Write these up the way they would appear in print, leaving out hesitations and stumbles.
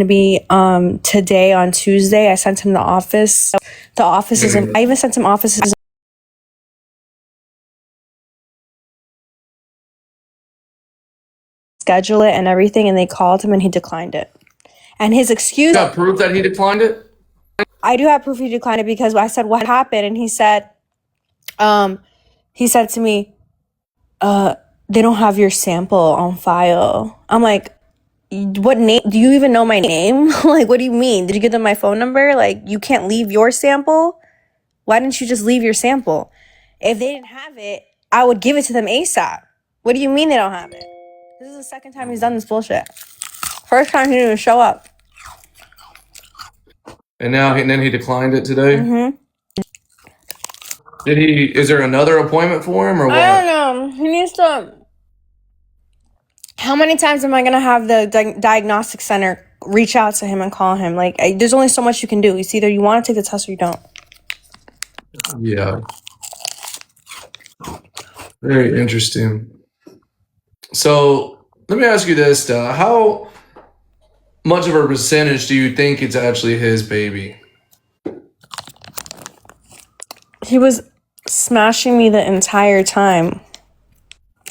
to be today on Tuesday. I sent him the office. The office is I even sent him offices. Schedule it and everything, and they called him and he declined it. And his excuse. You got proof that he declined it? I do have proof he declined it because I said, what happened? And he said to me, they don't have your sample on file. I'm like, what name? Do you even know my name? Like, what do you mean? Did you give them my phone number? Like, you can't leave your sample? Why didn't you just leave your sample? If they didn't have it, I would give it to them ASAP. What do you mean they don't have it? This is the second time he's done this bullshit. First time he didn't even show up. And then he declined it today? Mm-hmm. Is there another appointment for him or what? I don't know. He needs to... How many times am I going to have the diagnostic center reach out to him and call him? Like, there's only so much you can do. It's either you want to take the test or you don't. Yeah. Very interesting. So, let me ask you this, how much of a percentage do you think it's actually his baby? He was smashing me the entire time.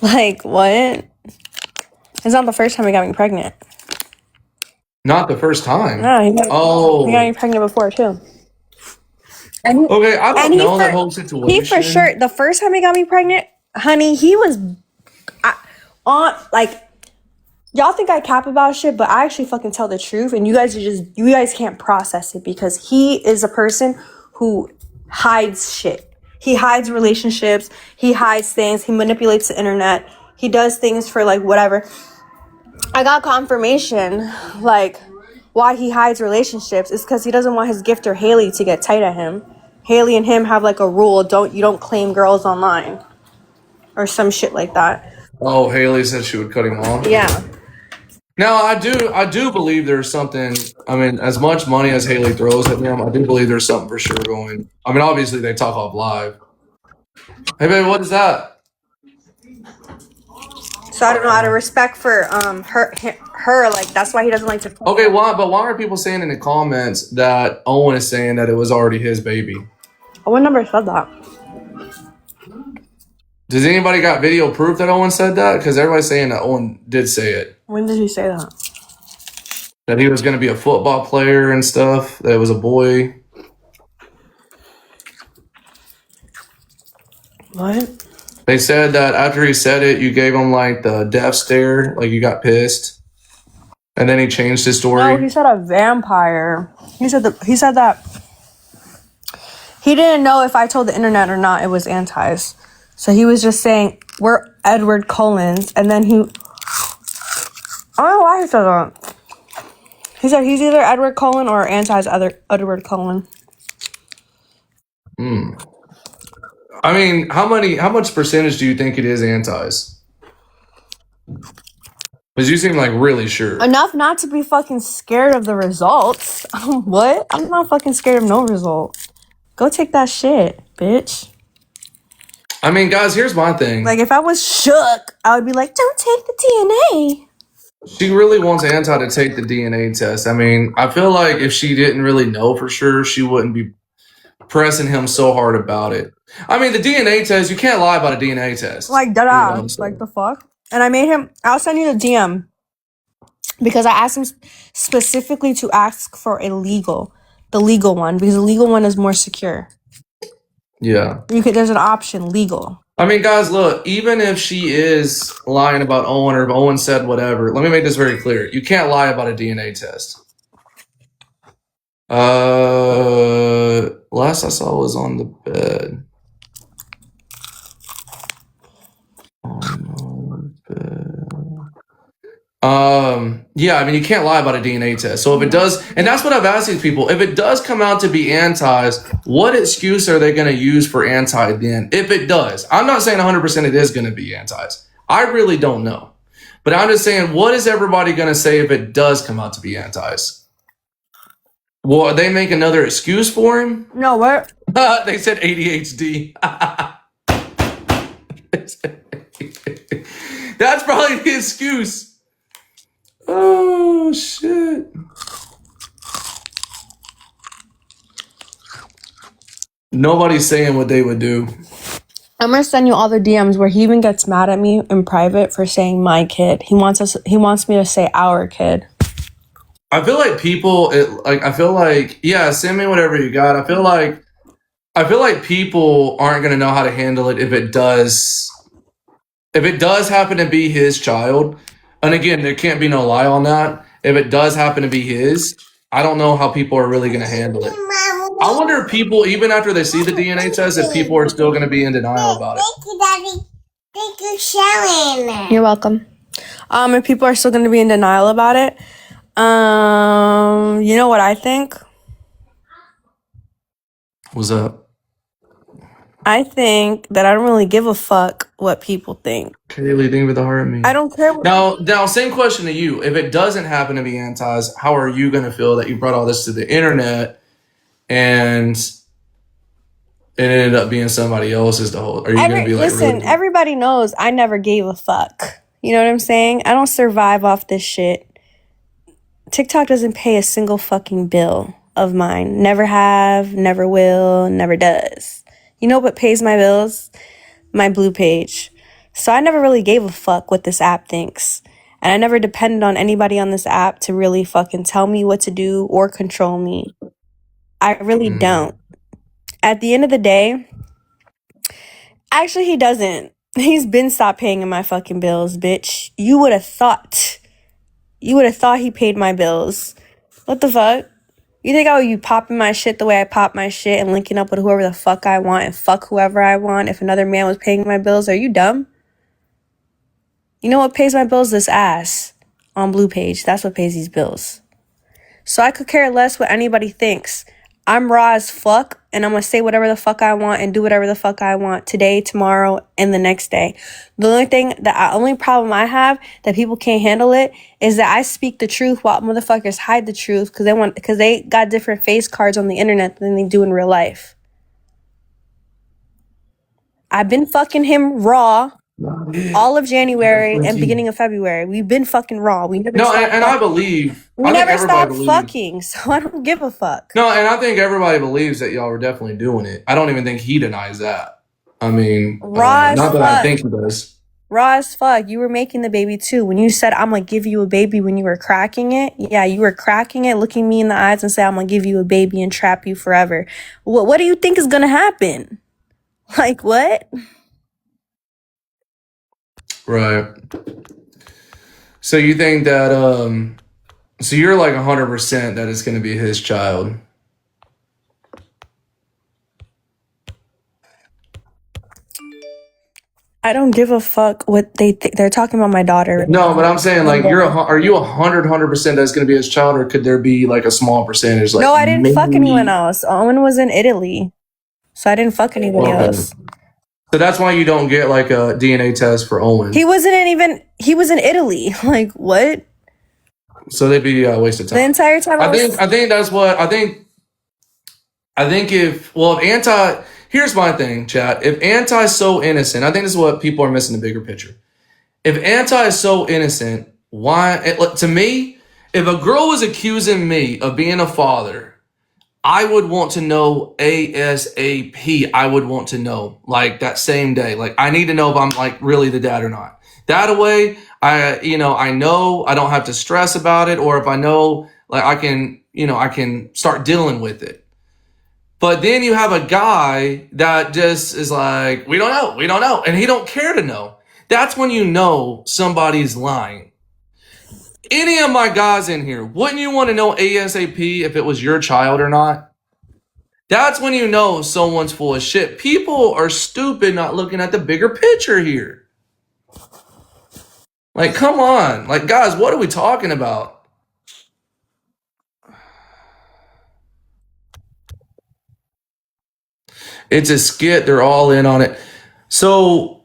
Like, what? It's not the first time he got me pregnant. Not the first time? No, he got me pregnant before, too. Okay, I don't know that whole situation. He for sure, the first time he got me pregnant, honey, he was y'all think I cap about shit, but I actually fucking tell the truth, and you guys can't process it because he is a person who hides shit. He hides relationships, he hides things, he manipulates the internet, he does things for like whatever. I got confirmation like why he hides relationships is because he doesn't want his gifter Haley to get tight at him. Haley and him have like a rule, you don't claim girls online or some shit like that. Oh, Haley said she would cut him off? Yeah. Now, I do believe there's something, I mean, as much money as Haley throws at him, I do believe there's something for sure going. I mean, obviously they talk off live. Hey, baby, what is that? So I don't know, out of respect for her, like that's why he doesn't like to. Okay, why are people saying in the comments that Owen is saying that it was already his baby? Owen never said that. Does anybody got video proof that Owen said that? Because everybody's saying that Owen did say it. When did he say that? That he was going to be a football player and stuff. That it was a boy. What? They said that after he said it, you gave him like the death stare, like you got pissed. And then he changed his story. No, he said a vampire. He said that he didn't know if I told the internet or not it was antis. So he was just saying, we're Edward Cullen's. And then I don't know why he said that. He said he's either Edward Cullen or anti's Edward Cullen. I mean, how much percentage do you think it is antis? Because you seem like really sure. Enough not to be fucking scared of the results. What? I'm not fucking scared of no result. Go take that shit, bitch. I mean, guys, here's my thing. Like, if I was shook, I would be like, don't take the DNA. She really wants Anti to take the DNA test. I mean, I feel like if she didn't really know for sure, she wouldn't be pressing him so hard about it. I mean, the DNA test, you can't lie about a DNA test. Like, deadass. Like, the fuck? And I'll send you the DM. Because I asked him specifically to ask for the legal one. Because the legal one is more secure. Yeah. There's an option, legal. I mean, guys, look, even if she is lying about Owen or if Owen said whatever, let me make this very clear. You can't lie about a DNA test. Last I saw was on the bed. Yeah, I mean, you can't lie about a DNA test. So if it does, and that's what I've asked these people, if it does come out to be antis, what excuse are they going to use for anti then? If it does, I'm not saying 100% it is going to be antis. I really don't know. But I'm just saying, what is everybody going to say if it does come out to be antis? Will they make another excuse for him? No, what? They said ADHD. That's probably the excuse. Oh shit. Nobody's saying what they would do. I'm gonna send you all the DMs where he even gets mad at me in private for saying my kid. He wants me to say our kid. I feel like people, yeah, send me whatever you got. I feel like people aren't gonna know how to handle it if it does happen to be his child. And again, there can't be no lie on that. If it does happen to be his, I don't know how people are really gonna handle it. I wonder if people, even after they see the DNA test, if people are still gonna be in denial about it. Thank you, Daddy. Thank you, Sharon. You're welcome. If people are still gonna be in denial about it, you know what I think? What's up? I think that I don't really give a fuck what people think. Kaylee, think with the heart of me. I don't care. Now, same question to you. If it doesn't happen to be Anti's, how are you gonna feel that you brought all this to the internet and it ended up being somebody else's the whole? Are you gonna be like, listen? really? Everybody knows I never gave a fuck. You know what I'm saying? I don't survive off this shit. TikTok doesn't pay a single fucking bill of mine. Never have, never will, never does. You know what pays my bills? My Blue page. So I never really gave a fuck what this app thinks. And I never depended on anybody on this app to really fucking tell me what to do or control me. I really don't. At the end of the day, actually he doesn't. He's been stopped paying my fucking bills, bitch. You would have thought he paid my bills. What the fuck? You think I would be popping my shit the way I pop my shit and linking up with whoever the fuck I want and fuck whoever I want if another man was paying my bills? Are you dumb? You know what pays my bills? This ass on Blue page. That's what pays these bills. So I could care less what anybody thinks. I'm raw as fuck, and I'm gonna say whatever the fuck I want and do whatever the fuck I want today, tomorrow, and the next day. The only problem I have that people can't handle it is that I speak the truth while motherfuckers hide the truth because they got different face cards on the internet than they do in real life. I've been fucking him raw all of January and beginning of February. We've been fucking raw. We never stopped and I believe we never stopped fucking, so I don't give a fuck. No, and I think everybody believes that y'all were definitely doing it. I don't even think he denies that. I mean, not that I think he does. Raw as fuck. You were making the baby too. When you said, I'm going to give you a baby when you were cracking it. Yeah, you were cracking it, looking me in the eyes and say, I'm going to give you a baby and trap you forever. What do you think is going to happen? Like, what? Right. So you think that, so you're like 100% that it's going to be his child. I don't give a fuck what they think. They're talking about my daughter. No, but I'm saying like, are you 100% that's going to be his child, or could there be like a small percentage? Like, no, I didn't fuck anyone else. Owen was in Italy, so I didn't fuck anybody else. So that's why you don't get like a DNA test for Owen. He was in Italy. Like, what? So they'd be a waste of time. The entire time I think that's what I think if here's my thing, chat. If Anti's so innocent, I think this is what people are missing the bigger picture. If Anti is so innocent, to me, if a girl was accusing me of being a father, I would want to know ASAP. I would want to know like that same day. Like I need to know if I'm like really the dad or not. That way, I know I don't have to stress about it, or if I know, like I can start dealing with it. But then you have a guy that just is like, we don't know, and he don't care to know. That's when you know somebody's lying. Any of my guys in here, wouldn't you want to know ASAP if it was your child or not? That's when you know someone's full of shit. People are stupid not looking at the bigger picture here. Like, come on. Like, guys, what are we talking about? It's a skit. They're all in on it. So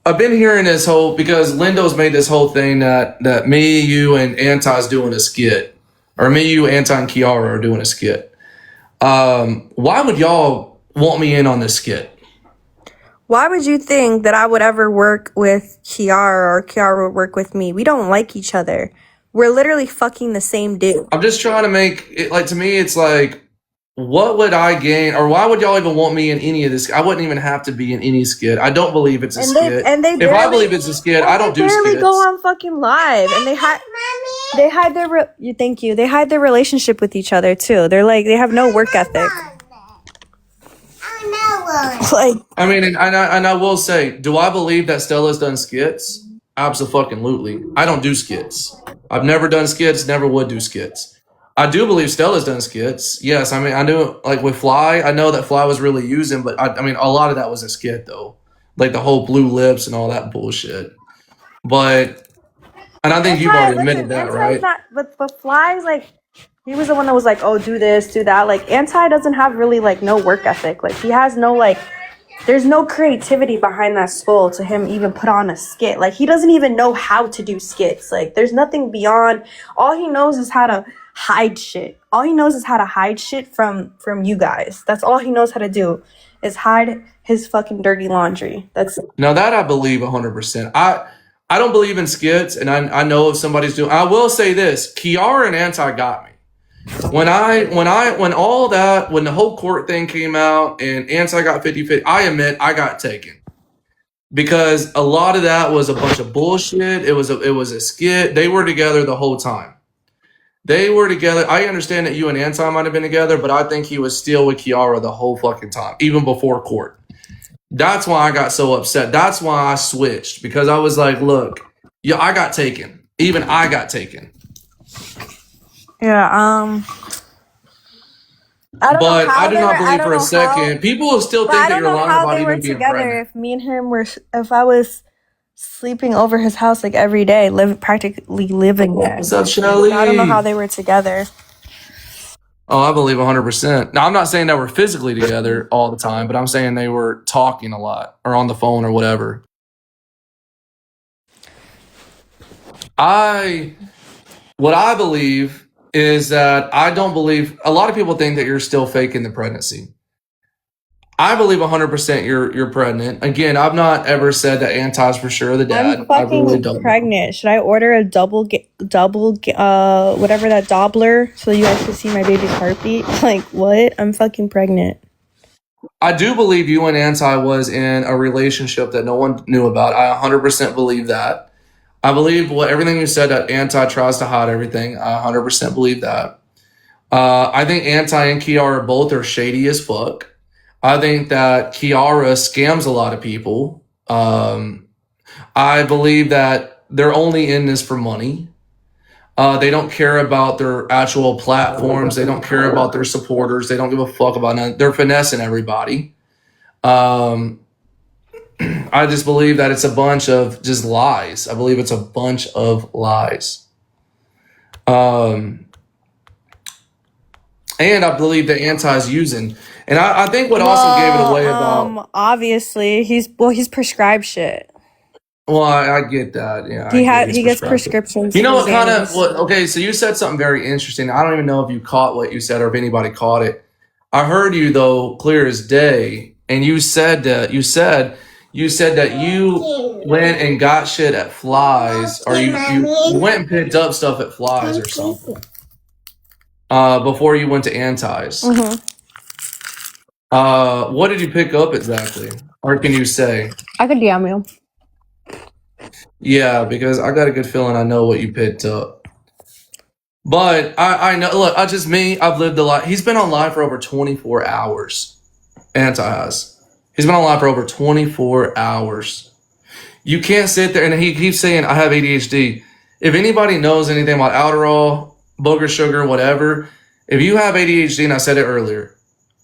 I've been hearing this because Lindo's made this whole thing that me, you, and Anti's doing a skit. Or me, you, Anti, and Kiara are doing a skit. Why would y'all want me in on this skit? Why would you think that I would ever work with Kiara or Kiara would work with me? We don't like each other. We're literally fucking the same dude. I'm just trying to make it like, to me, it's like, what would I gain, or why would y'all even want me in any of this? I wouldn't even have to be in any skit. I don't believe it's a skit. If I believe it's a skit, I don't do skits. They barely go on fucking live, and they hide their they hide their relationship with each other too. They're like, they have no work ethic. Like, I mean, and I will say, do I believe that Stella's done skits? Absolutely. I don't do skits. I've never done skits, never would do skits. I do believe Stella's done skits. Yes, I mean, I knew, like, with Fly, I know that Fly was really using, but I mean, a lot of that was a skit, though. Like, the whole blue lips and all that bullshit. But, and I think you've already admitted that, right? But Fly's like, he was the one that was like, oh, do this, do that. Like, Anti doesn't have really, like, no work ethic. Like, he has no, like, there's no creativity behind that skull to him even put on a skit. Like, he doesn't even know how to do skits. Like, there's nothing beyond. All he knows is how to hide shit. All he knows is how to hide shit from you guys. That's all he knows how to do, is hide his fucking dirty laundry. That's Now that I believe 100%. I don't believe in skits, and I know if somebody's doing. I will say this: Kiara and Anti got me. When the whole court thing came out and Anti got 50-50, I admit I got taken. Because a lot of that was a bunch of bullshit. It was a skit. They were together the whole time. They were together. I understand that you and Anti might have been together, but I think he was still with Kiara the whole fucking time, even before court. That's why I got so upset. That's why I switched, because I was like, look, yeah, I got taken. Even I got taken. yeah. I do not believe for a second. People will still think that you're lying about even being pregnant. If me and him if I was sleeping over his house like every day, practically living there. What's up, Shelly? I don't know how they were together. Oh, I believe 100%. Now, I'm not saying that we're physically together all the time, but I'm saying they were talking a lot or on the phone or whatever. What I believe is that I don't believe, a lot of people think that you're still faking the pregnancy. I believe 100% you're pregnant. Again, I've not ever said that Anti's for sure the dad. I'm fucking really don't pregnant. Should I order a double whatever that Doppler so you guys can see my baby's heartbeat? Like, what? I'm fucking pregnant. I do believe you and Anti was in a relationship that no one knew about. I 100% believe that. I believe everything you said, that Anti tries to hide everything. I 100% believe that. I think Anti and Kiara both are shady as fuck. I think that Kiara scams a lot of people. I believe that they're only in this for money. They don't care about their actual platforms. They don't care about their supporters. They don't give a fuck about none. They're finessing everybody. I just believe that it's a bunch of just lies. I believe it's a bunch of lies. And I believe that Anti's using. And I think what also gave it away about... Obviously, he's prescribed shit. Well, I get that. Yeah, he gets prescriptions. You know what kind of... Okay, so you said something very interesting. I don't even know if you caught what you said or if anybody caught it. I heard you, though, clear as day. And you said that you went and got shit at Flies, or you went and picked up stuff at Flies or something before you went to Anti's. Mm-hmm. What did you pick up exactly? Or can you say? I could DM you. Yeah, because I got a good feeling I know what you picked up. But I know, look, I've lived a lot. He's been on live for over 24 hours. Anti has. He's been on live for over 24 hours. You can't sit there, and he keeps saying, I have ADHD. If anybody knows anything about Adderall, booger sugar, whatever, if you have ADHD, and I said it earlier,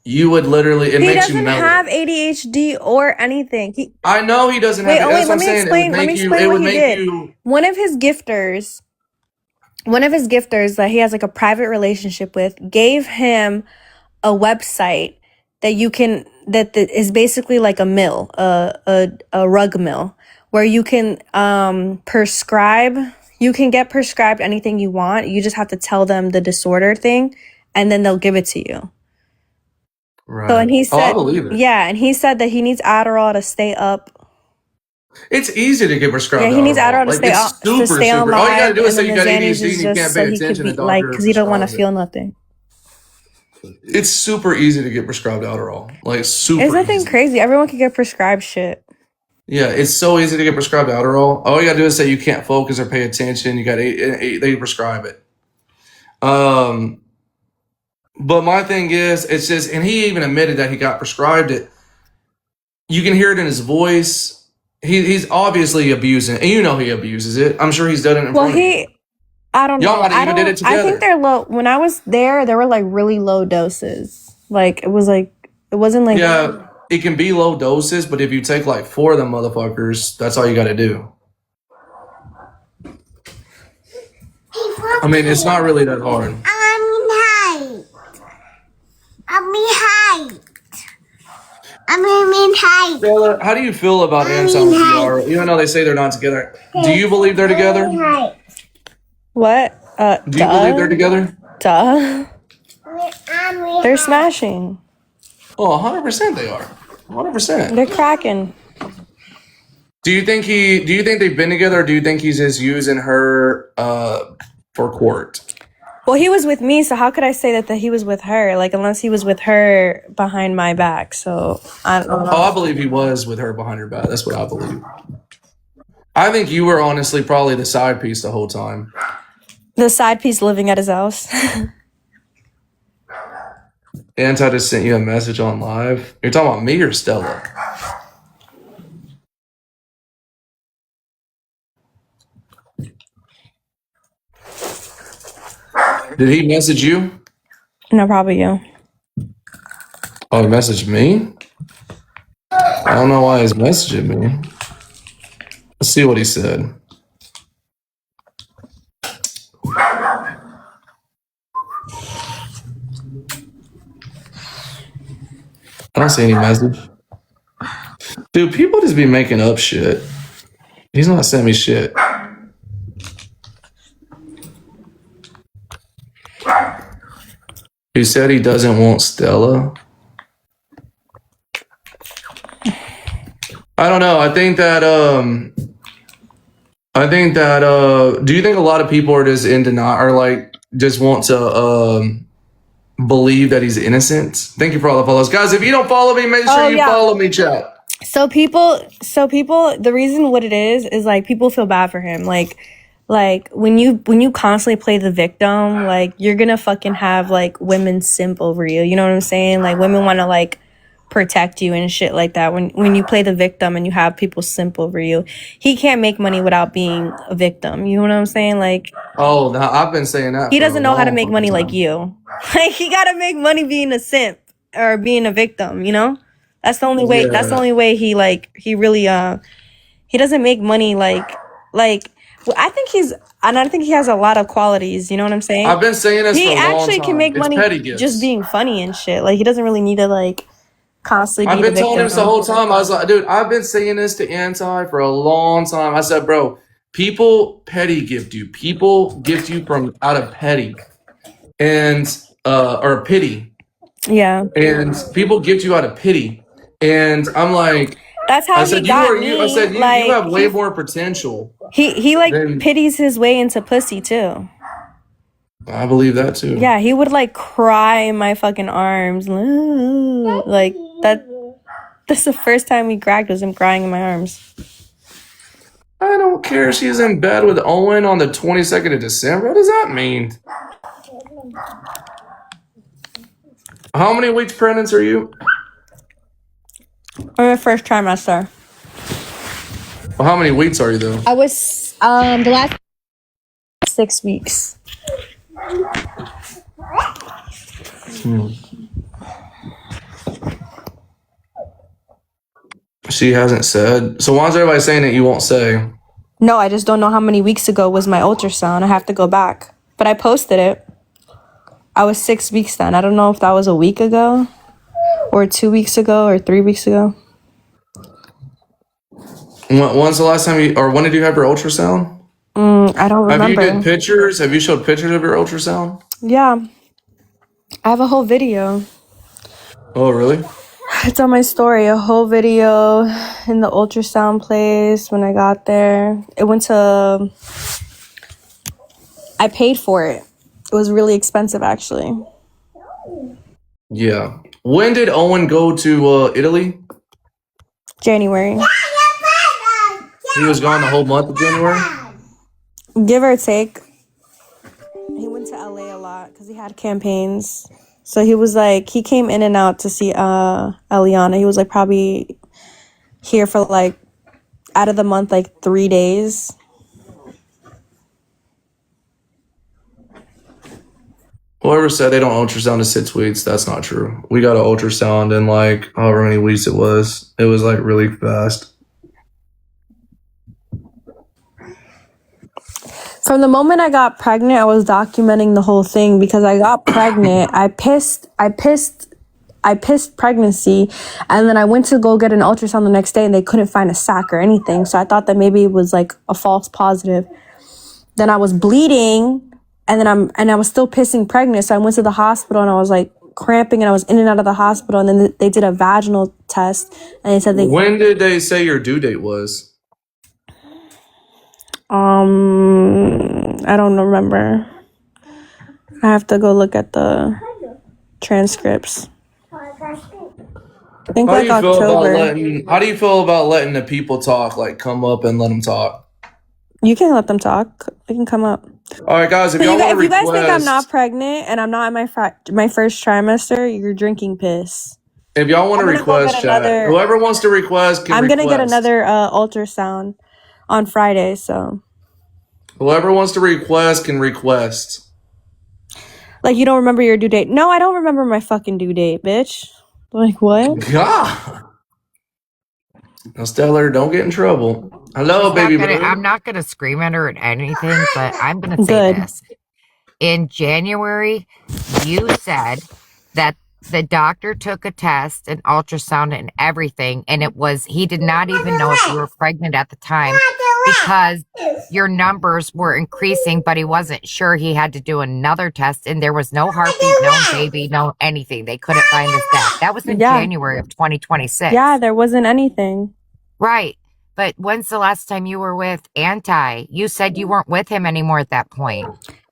you would literally, it makes you mellow. He doesn't have ADHD or anything. I know he doesn't have it. That's what I'm saying. Let me explain what he did. One of his gifters that he has like a private relationship with gave him a website that that is basically like a mill, a rug mill, where you can prescribe. You can get prescribed anything you want. You just have to tell them the disorder thing, and then they'll give it to you. Right. So, and he said, I believe it. Yeah, and he said that he needs Adderall to stay up. It's easy to get prescribed. Yeah, he needs Adderall to Like, stay it's on, super. All you gotta live, do is and say then you the got Xannies ADHD is and you just can't so pay he could attention. be A like, doctor because he don't want to prescribes it. feel nothing. It's super easy to get prescribed Adderall. Like, super It's nothing easy. crazy. Everyone can get prescribed shit. Yeah, it's so easy to get prescribed Adderall. All you gotta do is say you can't focus or pay attention. You got they prescribe it. But my thing is, it's just, and he even admitted that he got prescribed it. You can hear it in his voice. He's obviously abusing it, and you know he abuses it. I'm sure he's done it in Well, front of you. I don't Y'all know. might have even did it I think together. they're low. When I was there were like really low doses. Like it wasn't like. Yeah, it can be low doses, but if you take like 4 of them motherfuckers, that's all you got to do. I mean, it's not really that hard. Stella, how do you feel about Anton and Kiara? Even though they say they're not together, do you believe they're together? What? Do you believe they're together? Duh. They're smashing. Oh, 100% they are. 100%. They're cracking. Do you think they've been together, or do you think he's just using her for court? Well, he was with me, so how could I say that he was with her? Like, unless he was with her behind my back. So I don't know. Oh, I believe he was with her behind her back. That's what I believe. I think you were honestly probably the side piece the whole time. The side piece living at his house. Anti just sent you a message on live. You're talking about me or Stella? Did he message you? No, probably you. Oh, he messaged me? I don't know why he's messaging me. Let's see what he said. I don't see any message. Dude, people just be making up shit. He's not sending me shit. He said he doesn't want Stella. I don't know. I think that do you think a lot of people are just in denial, or like just want to believe that he's innocent? Thank you for all the follows. Guys, if you don't follow me, make sure you follow me, chat. So people, the reason what it is like people feel bad for him. Like when you constantly play the victim, like you're gonna fucking have like women simp over you. You know what I'm saying? Like women want to like protect you and shit like that. When you play the victim and you have people simp over you, he can't make money without being a victim. You know what I'm saying? Like, oh, now I've been saying that. He doesn't know how to make money like you. Like he gotta make money being a simp or being a victim. You know, that's the only way. Yeah. That's the only way he really he doesn't make money like. Well, I think he has a lot of qualities. You know what I'm saying? I've been saying this for a long time. He actually can make money just being funny and shit. Like he doesn't really need to like constantly. I've been telling him this the whole time. I was like, dude, I've been saying this to Anti for a long time. I said, bro, people petty gift you. People gift you from out of petty and or pity. Yeah. And people gift you out of pity. And I'm like, that's how he got me. I said you have way more potential. He like pities his way into pussy too. I believe that too. Yeah, he would like cry in my fucking arms. Like that's the first time we cracked was him crying in my arms. I don't care. She's in bed with Owen on the 22nd of December. What does that mean? How many weeks pregnant are you? I'm in the first trimester. Well, how many weeks are you though? I was the last 6 weeks. She hasn't said. So why is everybody saying that you won't say? No, I just don't know how many weeks ago was my ultrasound. I have to go back. But I posted it. I was 6 weeks then. I don't know if that was a week ago or 2 weeks ago or 3 weeks ago. When's the last time when did you have your ultrasound? I don't remember. Have you did pictures? Have you showed pictures of your ultrasound? Yeah. I have a whole video. Oh, really? It's on my story. A whole video in the ultrasound place when I got there. It went to. I paid for it. It was really expensive, actually. Yeah. When did Owen go to Italy? January. He was gone the whole month of January? Give or take. He went to LA a lot because he had campaigns. So he was like, he came in and out to see Eliana. He was like probably here for like, out of the month, like 3 days. Whoever said they don't ultrasound to 6 weeks, that's not true. We got an ultrasound in like however many weeks it was. It was like really fast. From the moment I got pregnant, I was documenting the whole thing because I got pregnant. I pissed pregnancy, and then I went to go get an ultrasound the next day and they couldn't find a sac or anything. So I thought that maybe it was like a false positive. Then I was bleeding and I was still pissing pregnant. So I went to the hospital and I was like cramping and I was in and out of the hospital, and then they did a vaginal test and they said When did they say your due date was? I don't remember. I have to go look at the transcripts. I think like October. How do you feel about letting the people talk? Like, come up and let them talk. You can let them talk. They can come up. All right, guys. If y'all want to request, if you guys think I'm not pregnant and I'm not in my first trimester, you're drinking piss. If y'all want to request, chat. Whoever wants to request can. I'm gonna get another ultrasound on Friday. So whoever wants to request can request. Like, you don't remember your due date? No, I don't remember my fucking due date, bitch. Like, what? God. Now, Stella, don't get in trouble. Hello, baby. I'm not going to scream at her or anything, but I'm going to say this. In January, you said that the doctor took a test, an ultrasound, and everything, and he did not even know if you were pregnant at the time because your numbers were increasing, but he wasn't sure. He had to do another test, and there was no heartbeat, no baby, no anything. They couldn't find the stack. That was in January of 2026. Yeah, there wasn't anything. Right. But when's the last time you were with Anti? You said you weren't with him anymore at that point.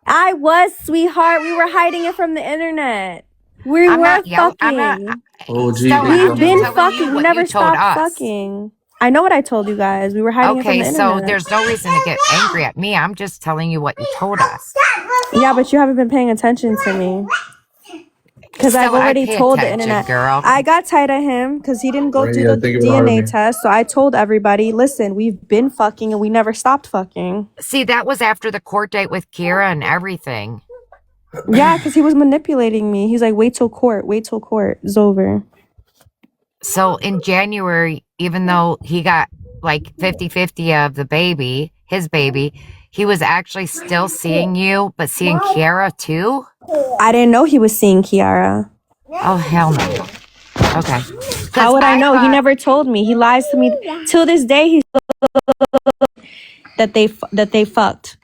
I was, sweetheart. We were hiding it from the internet. We were fucking. We've been fucking. We never stopped fucking. I know what I told you guys. We were hiding it from the internet. Okay, so there's no reason to get angry at me. I'm just telling you what you told us. Yeah, but you haven't been paying attention to me. Because I've already told the internet. Girl. I got tired of him because he didn't go through the DNA test. So I told everybody, listen, we've been fucking and we never stopped fucking. See, that was after the court date with Kira and everything. Yeah, because he was manipulating me. He's like, wait till court. It's over. So in January, even though he got like 50-50 of the baby, his baby, he was actually still seeing you, but seeing Kiara too? I didn't know he was seeing Kiara. Oh, hell no. Okay. How would I know? He never told me. He lies to me. Till this day, he's that they fucked.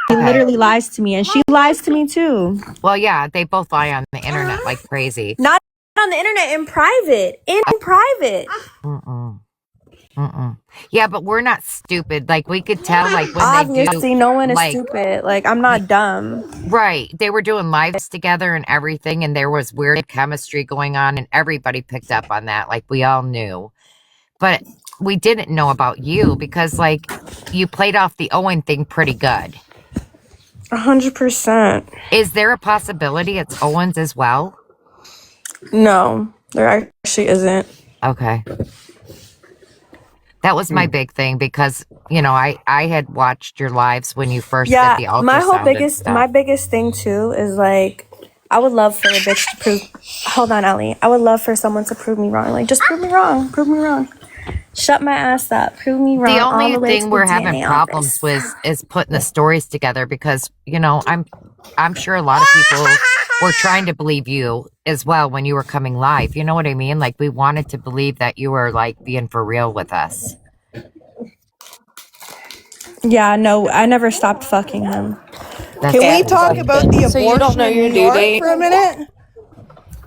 He literally lies to me, and she lies to me too. Well, yeah, they both lie on the internet like crazy. Not on the internet, in private. In private. Yeah, but we're not stupid. Like, we could tell, like, when obviously no one is stupid. Like, I'm not dumb. Right. They were doing lives together and everything, and there was weird chemistry going on, and everybody picked up on that. Like, we all knew. But we didn't know about you because, like, you played off the Owen thing pretty good. 100%. Is there a possibility it's Owen's as well? No, there actually isn't. Okay. That was my big thing because, you know, I had watched your lives when you first did the ultrasound. My biggest thing too is like, I would love for a bitch to prove. Hold on, Ellie. I would love for someone to prove me wrong. Like, just prove me wrong. Prove me wrong. Shut my ass up. Prove me wrong. The only thing we're having problems with is putting the stories together because, you know, I'm sure a lot of people were trying to believe you as well when you were coming live. You know what I mean? Like, we wanted to believe that you were like being for real with us. Yeah, no, I never stopped fucking him. Can we talk about the abortion in New York for a minute?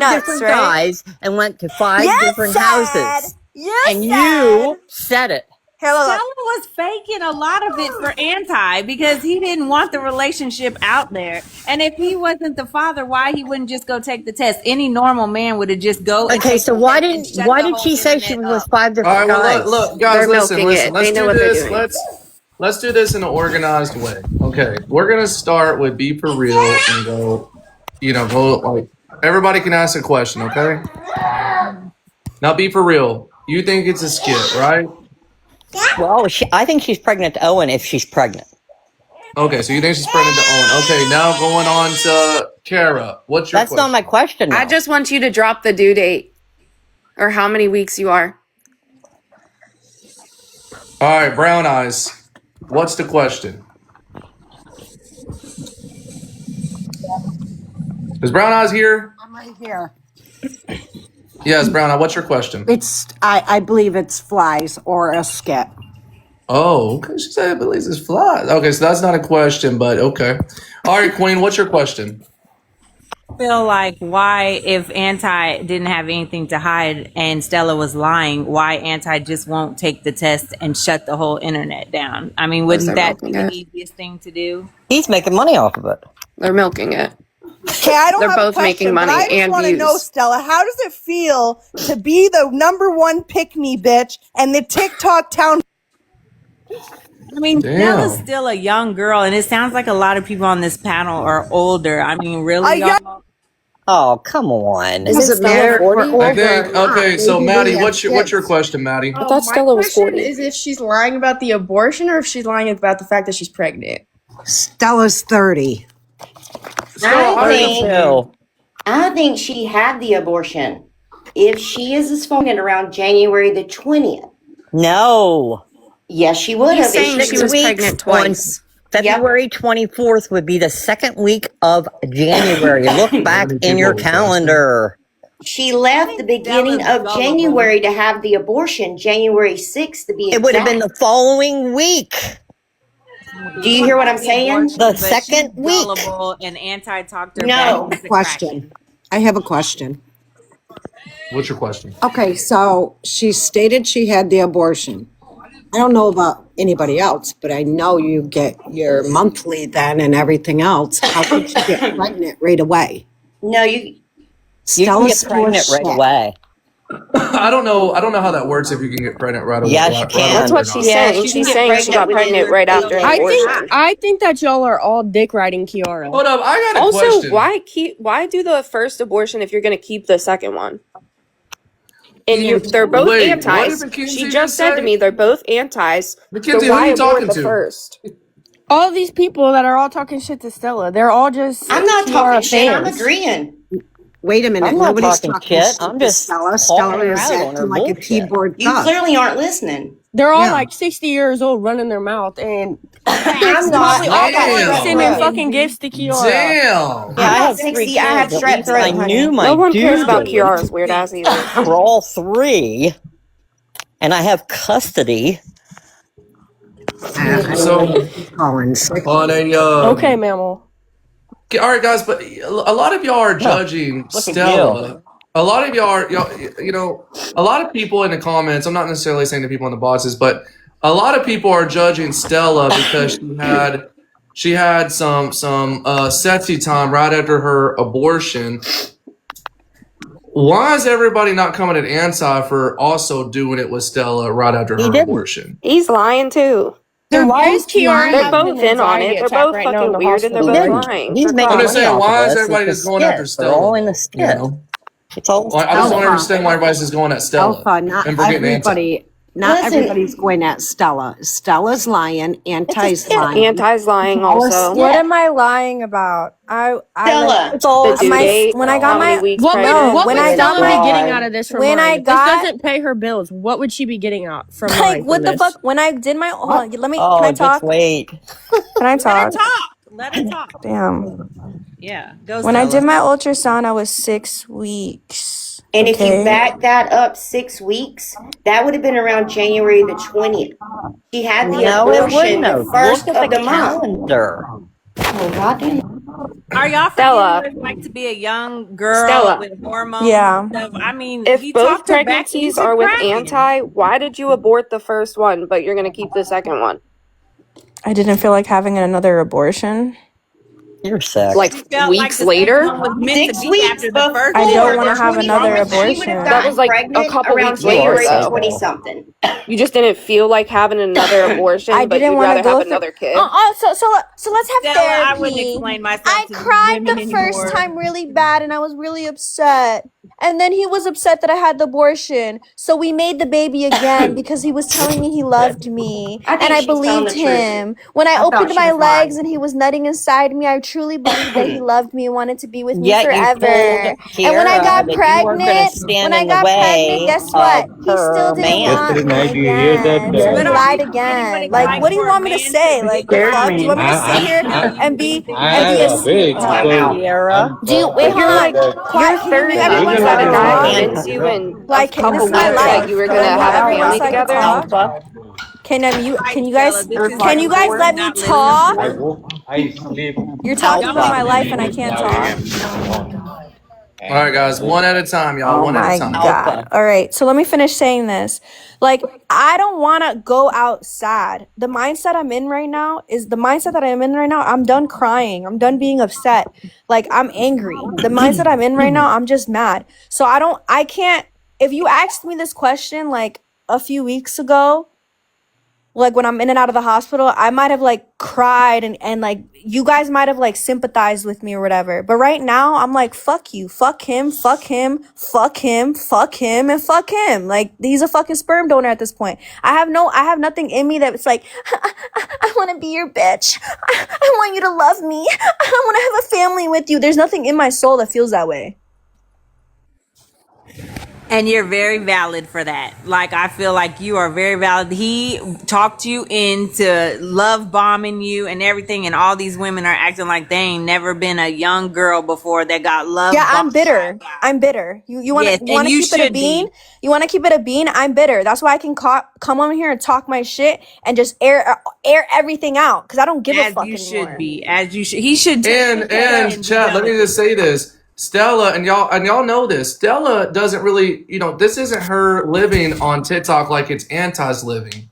five nuts, different right? guys and went to five different houses. You You said it. Here, look, Stella look. was faking a lot of it for anti because he didn't want the relationship out there. And if he wasn't the father, why he wouldn't just go take the test? Any normal man would have just go. And Okay, take so the why test and did shut why the did whole she say she internet was up. five All right, different well, guys? look, guys, They're listen. milking it. Let's They know do what they're this. doing. Let's do this in an organized way. Okay, we're gonna start with be for real and go go like everybody can ask a question, okay? Now be for real. You think it's a skit, right? Well, I think she's pregnant to Owen if she's pregnant. Okay, so you think she's pregnant to Owen. Okay, now going on to Kara. What's your That's question? not my question, though. I just want you to drop the due date or how many weeks you are. All right, Brown Eyes. What's the question? Is Brown Eyes here? I'm right here. Yes, Brown Eye. What's your question? I believe it's flies or a skit. Oh, okay. She said, I believe it's flies. Okay, so that's not a question, but okay. All right, Queen, what's your question? Feel like why, if Anti didn't have anything to hide and Stella was lying, why Anti just won't take the test and shut the whole internet down? I mean, wouldn't that be the easiest thing to do? He's making money off of it. They're milking it. Okay, I don't They're have both a question, making money but I just and want to know, views. Stella, how does it feel to be the #1 pick-me bitch and the TikTok town? I mean, Stella's still a young girl, and it sounds like a lot of people on this panel are older. I mean, really, y'all? Oh, come on. Is it Stella 40? I think, okay, so Maddie, what's your question, Maddie? I thought Stella was 40. Is if she's lying about the abortion or if she's lying about the fact that she's pregnant. Stella's 30. I think she had the abortion. If she is sphoned around January the 20th. No. Yes, she would have. He's saying she was pregnant twice. February 24th would be the second week of January. Look back in your calendar. She left the beginning of January to have the abortion, January 6th to be exact. It would have been the following week. Do you hear what I'm saying? The second week. And Anti talked her No. back into Question. I have a question. What's your question? Okay, so she stated she had the abortion. I don't know about anybody else, but I know you get your monthly then and everything else. How could you get pregnant right away? No, you can get pregnant right away. I don't know how that works if you can get pregnant right away. Yes, you can. That's what she's saying. She's saying she got pregnant right after an abortion. I think that y'all are all dick riding Kiara. Hold up, I got a Also, question. why do the first abortion if you're going to keep the second one? And they're both Wait, what antis. did Mackenzie She just just said say? to me they're both antis. Mackenzie, so who why you abort talking the to? first? All these people that are all talking shit to Stella, they're all just. I'm not Kiara talking shit. I'm fans. agreeing. Wait a minute. I'm not Nobody's talking talking shit. I'm just Stella. calling Stella her is out on her acting like a bullshit. keyboard You thug. clearly aren't listening. They're all Yeah. like 60 years old running their mouth and I'm not. probably all Damn. sending fucking gifts to Kiara. Damn. Yeah, I I'm have 60, 3 I have kids. strep At least throat, I honey. knew my No one cares due about date Kiara's weird ass either. for all 3, and I have custody. So Collins. on a Okay, mammal. all right, guys, but a lot of y'all are judging look at Stella. A lot of y'all are, a lot of people in the comments. I'm not necessarily saying the people in the boxes, but a lot of people are judging Stella because she had some sexy time right after her abortion. Why is everybody not coming at Anti for also doing it with Stella right after her abortion? He's lying too. Then why is Kiara They're having both an in on anxiety it. They're attack both right now fucking in the weird and they're hospital? both lying. He's making I'm just money saying, off why of is this. everybody It's just a going after skit. They're all Stella? in the skit. It's all. I just don't understand why everybody's just going at Stella. Alpha, not and forgetting Anti. everybody. Not everybody's going at Stella. Stella's lying. Anti's lying. Anti's lying also. What am I lying about? Stella. It's all The due date, when I got how many my weeks What would, pregnant. what when would I Stella got be my- getting out of this from when lying? I If got- this doesn't pay her bills, what would she be getting out from lying Like from what the this? fuck? When I did my hold on, let me Oh, can I just talk? wait. Can I talk? Let her talk. Damn. Yeah, go. When I Stella. did my ultrasound, I was 6 weeks. And if okay? you back that up 6 weeks, that would have been around January the 20th. She had the No, it abortion wouldn't the have. first Look at of the the month. calendar. Oh, goddamn. Are y'all Stella. forgetting what it's like to be a young girl Stella. with hormones? Yeah. And stuff? I mean, If he both talked her back pregnancies into are with cracking. anti, why did you abort the first one, but you're going to keep the second one? I didn't feel like having another abortion. You're sick. Like She felt weeks like the later. second one was meant to 6 be weeks after the first I before don't want the to have another 24th, she would have abortion. That gotten was like a pregnant couple around weeks You are later, January sick. though. 20 something. You just didn't feel like having another abortion, I but didn't you'd want to rather go have through. another kid. So let's have Stella, I wouldn't therapy. explain myself I to these cried women the first anymore. time really bad, and I was really upset. And then he was upset that I had the abortion. So we made the baby again because he was telling me he loved me, I and think I she's telling believed the truth. him. When I I thought opened she my was legs lying. and he was nutting inside me, I truly believed that he loved me and wanted to be with me Yet you told forever. And when I Kiara got that you weren't going to pregnant, stand in the way guess what? of He still her didn't man. want me Yesterday night, you hear that? again. So he But are lied you anyone again. Like, inclined what do you for a want me to man say? to Like, the divorce fuck? Do you want you me to I, sit and here tell you and things be that I you and had be a a big Oh, quiet? wow. Kiara, Do you wait? But you're Hold on. like that Quiet. Can you? 30. Everyone You so original I had a can guy talk? divorce. convince you in a Like, this couple is my weeks that life. you were Can going I to mute have a everyone family so I can together. talk? Alpha. Can I mute? right, Can you Stella? guys? This is Can why you you guys should let me not listen to talk? I her. woke, I sleep You're talking Y'all over Alpha. my should life listen and I to can't 5 talk. her. a.m. in the morning. All right, And guys, one at a time, y'all. Oh One at a my time. God. Alpha. All right. So let me finish saying this. Like, I don't want to go outside. The mindset I'm in right now is the mindset that I'm in right now. I'm done crying. I'm done being upset. Like, I'm angry. The mindset I'm in right now, I'm just mad. So I can't, if you asked me this question like a few weeks ago, like when I'm in and out of the hospital, I might have like cried and like you guys might have like sympathized with me or whatever. But right now I'm like, fuck you, fuck him, fuck him, fuck him, fuck him, and fuck him. Like he's a fucking sperm donor at this point. I have nothing in me that's like, I want to be your bitch. I want you to love me. I want to have a family with you. There's nothing in my soul that feels that way. And you're very valid for that. Like, I feel like you are very valid. He talked you into love bombing you and everything, and all these women are acting like they ain't never been a young girl before that got love Yeah, I'm bombed by a bitter. guy. I'm bitter. You want Yes, to and you keep it a should bean? be. You want to keep it a bean? I'm bitter. That's why I can come on here and talk my shit and just air everything out cuz I don't give a As fuck you should anymore. be. As you should. He should And and be Chad, done let me with just it. say this. Stella and y'all know this. Stella doesn't really, this isn't her living on TikTok like it's Anti's living.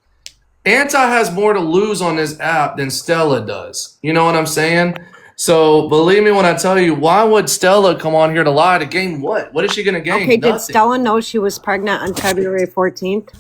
Anti has more to lose on this app than Stella does. You know what I'm saying? So believe me when I tell you, why would Stella come on here to lie to gain what? What is she gonna gain? Okay, did Nothing. Stella know she was pregnant on February 14th?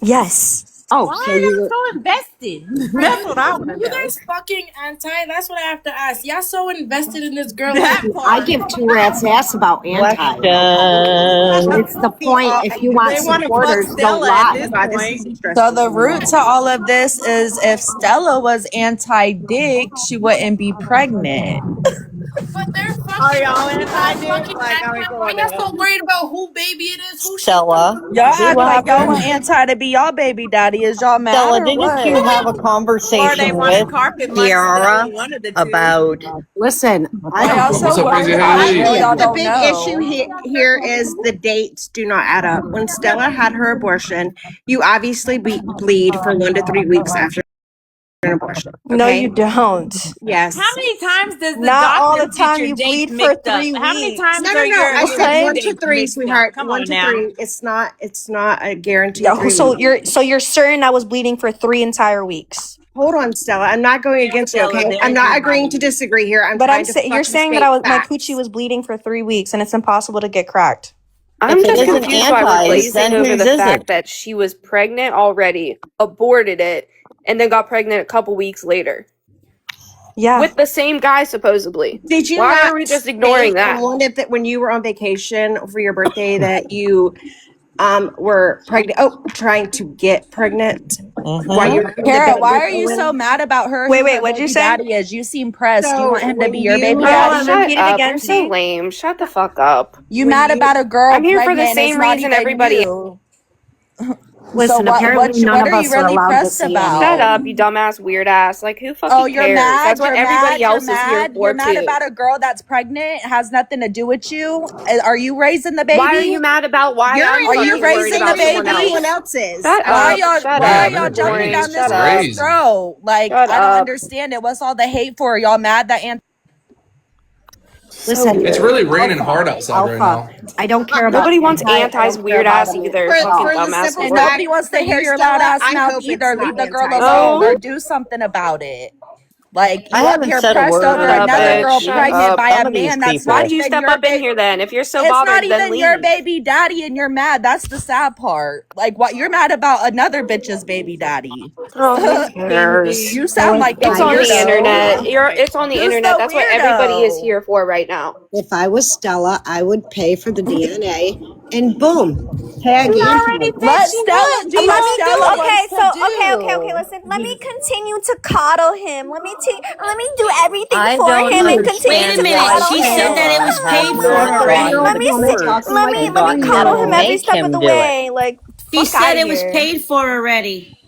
Yes. Oh, Why so are you y'all were. so invested? That's what I want to You know. guys fucking anti. That's what I have to ask. Y'all so invested in this girl. That I part. give two rats ass about anti. Question. It's the point. If you want They want to fuck supporters, don't Stella at lie. this point. So the root to all of this is if Stella was anti-dick, she wouldn't be pregnant. But they're Are fucking. y'all Y'all anti-dick? fucking Like, anti. I mean, come Why on y'all now. so worried about who baby it is? Who she Stella, Y'all act what like y'all want happened? anti to be y'all baby daddy. Is y'all mad Stella, or didn't you what? have a Or they conversation want to with carpet munch Stella, Kiara one of the two. about Listen, I Why don't y'all give What's so a up, fuck Crazy worried about about Haley? a I girl any think y'all of the it. don't big issue know? here is the dates do not add up. When Stella had her abortion, you obviously bleed for 1 to 3 weeks after an abortion. No, you Okay. don't. How Yes. many times does the Not all the doctors get time. your You dates bleed for mixed up? 3 How many weeks. times No, are no, no. I your said Okay. due 1 to dates 3, mixed up? sweetheart. Come 1 on to now. 3. It's not a guaranteed Yeah, 3 so weeks. you're certain I was bleeding for 3 entire weeks. Hold on, Stella. I'm not going against you, Stella, okay? I'm there's not agreeing to nobody. disagree here. I'm But trying to you're fucking saying that state my coochie facts. was bleeding for 3 weeks and it's impossible to get cracked. I'm if it just isn't confused why we're Anti's, glazing then over whose the is fact it? that she was pregnant already, aborted it, and then got pregnant a couple weeks later. Yeah. With the same guy, supposedly. Did you Why not are we just state ignoring in that? one of the, when you were on vacation for your birthday that you were pregnant? Oh, trying to get pregnant while Mm-hmm. you're doing the Kara, why baby are you so going? mad about her Wait, who wait, her what'd you baby say? daddy is? You seem pressed. You want So him to be when your baby you Wait, hold Girl, on. daddy? shut Repeat it up. again, You're so T. lame. Shut the fuck up. You when mad you about a girl I'm here for the pregnant and it's same not reason even everybody. you. So Listen, apparently none what of are you us are really allowed to pressed see any Shut of about? it. up, you dumbass weird ass. Like, who Oh, fucking you're cares? That's mad? what You're everybody mad? You're else is here mad? for, You're mad too. about a girl that's pregnant? It has nothing to do with you? Are you raising the Why are baby? you mad about why you're I'm in Are here you fucking for worried raising the about something someone everyone baby? else? else is. Shut up. Shut Why are up. Yeah, y'all You're jumping boring. it's down this Shut up. girl's crazy. throat? Like, Shut I don't up. understand it. What's all the hate for? Y'all mad that So Listen, It's weird. really raining Alpha, hard outside right Alpha, now. I don't care about Nobody wants anti. I Anti's don't care weird about ass him either. at Fucking all. For the dumbass simple and whore. nobody fact, wants for to hear you, your loud Stella, ass I mouth hope either. it's Leave not the girl anti alone No. or do something about it. Like, I you up haven't here said a pressed word over about another girl Shut pregnant up. by some a of these man that's people. Why not do you even step your up in baby. here then? If you're so It's not bothered, then even your leave. baby daddy and you're mad. That's the sad part. Like, what, you're mad about another bitch's baby daddy. Oh, who cares? You sound like the It's on the internet. weirdo. It's on the Who's internet. the That's what everybody is weirdo? here for right now. If I was Stella, I would pay for the DNA and boom, tag She already Anti. did. Let She Stella would. do Let what me do. Stella Okay, wants so to okay. do. Listen, let me continue to coddle him. Let me do everything I for don't him and continue Wait a to understand minute. why coddle She him. said that it Stella was has paid You're for a no 30-year-old already. Let me woman right sit. talking like a Let me to coddle 20-year-old. him every make step of him the do it. way. Like, She fuck out said of it was here. paid for already.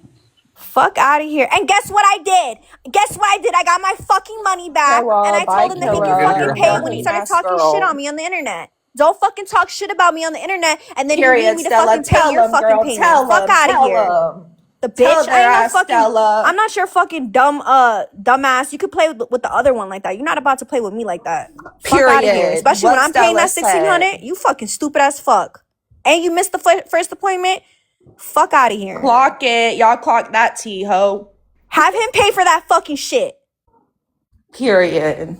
Fuck out of here. And guess what I did? Guess what I did? I got my fucking money back. And Kara, I told bye, him that he Look can at Kara. fucking your You're pay a it when he money. mean started ass talking shit on girl. me on the internet. Don't fucking talk shit about me on the internet and then you need Period, me to Stella. fucking pay Tell your him, fucking girl. payment. Fuck out of here. Tell him. The Tell bitch, I their ain't no ass, fucking. Stella. I'm not your fucking dumbass. You could play with the other one like that. You're not about to play with me like that. Fuck out of here. Period. Especially when What I'm paying Stella that said. $1,600. You fucking stupid as fuck. And you missed the first appointment. Fuck out of here. Clock it. Y'all clock that tea, ho. Have him pay for that fucking shit. Period.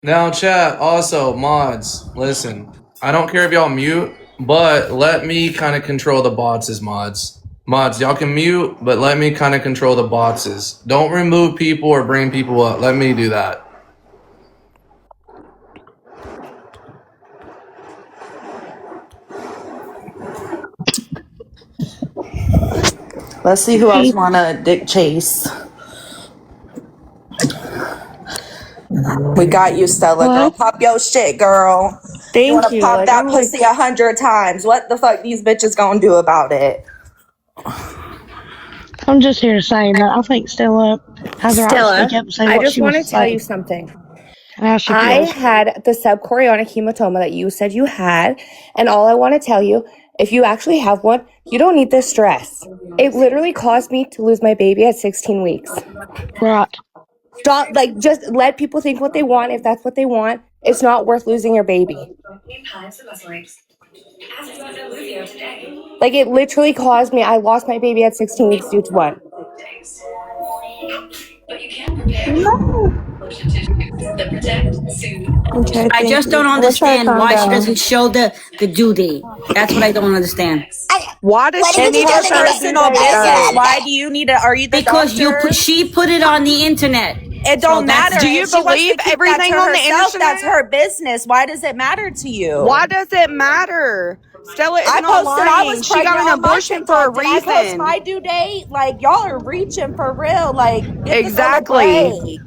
Now, chat, also, mods, listen. I don't care if y'all mute, but let me kind of control the bots as mods. Mods, y'all can mute, but let me kind of control the bots. Don't remove people or bring people up. Let me do that. Let's see who else wanna dick chase. We got you, Stella, girl. Pop your shit, girl. You Thank wanna you. pop Like, that I'm like, pussy 100 times. What the fuck these bitches gonna do about it? I'm just here to say that I think Stella has the right to speak Stella, up and say I what just she want wants to to tell you say something. and how she I feels. had the subchorionic hematoma that you said you had, and all I want to tell you, if you actually have one, you don't need this stress. It literally caused me to lose my baby at 16 weeks. Right. Stop, like, just let people think what they want if that's what they want. It's not worth losing your baby. Like, it literally caused me, I lost my baby at 16 weeks due to one. okay, I thank just you. don't I'm gonna try to understand calm why she down. doesn't show the due date. That's what I don't understand. Why does she What need did to you show do the due today? date Though? business? Why do you need to? Are you the Because doctor? she put it on the internet. It So don't that's matter. Do you If she wants to believe keep that to everything on the herself, that's internet? her business. Why does it matter to you? Why does it matter? Stella is I not posted I lying. was She got pregnant an on my abortion for a TikTok. Did I post reason. my due date? Like, y'all are reaching for real. Like, get this on a Exactly. break.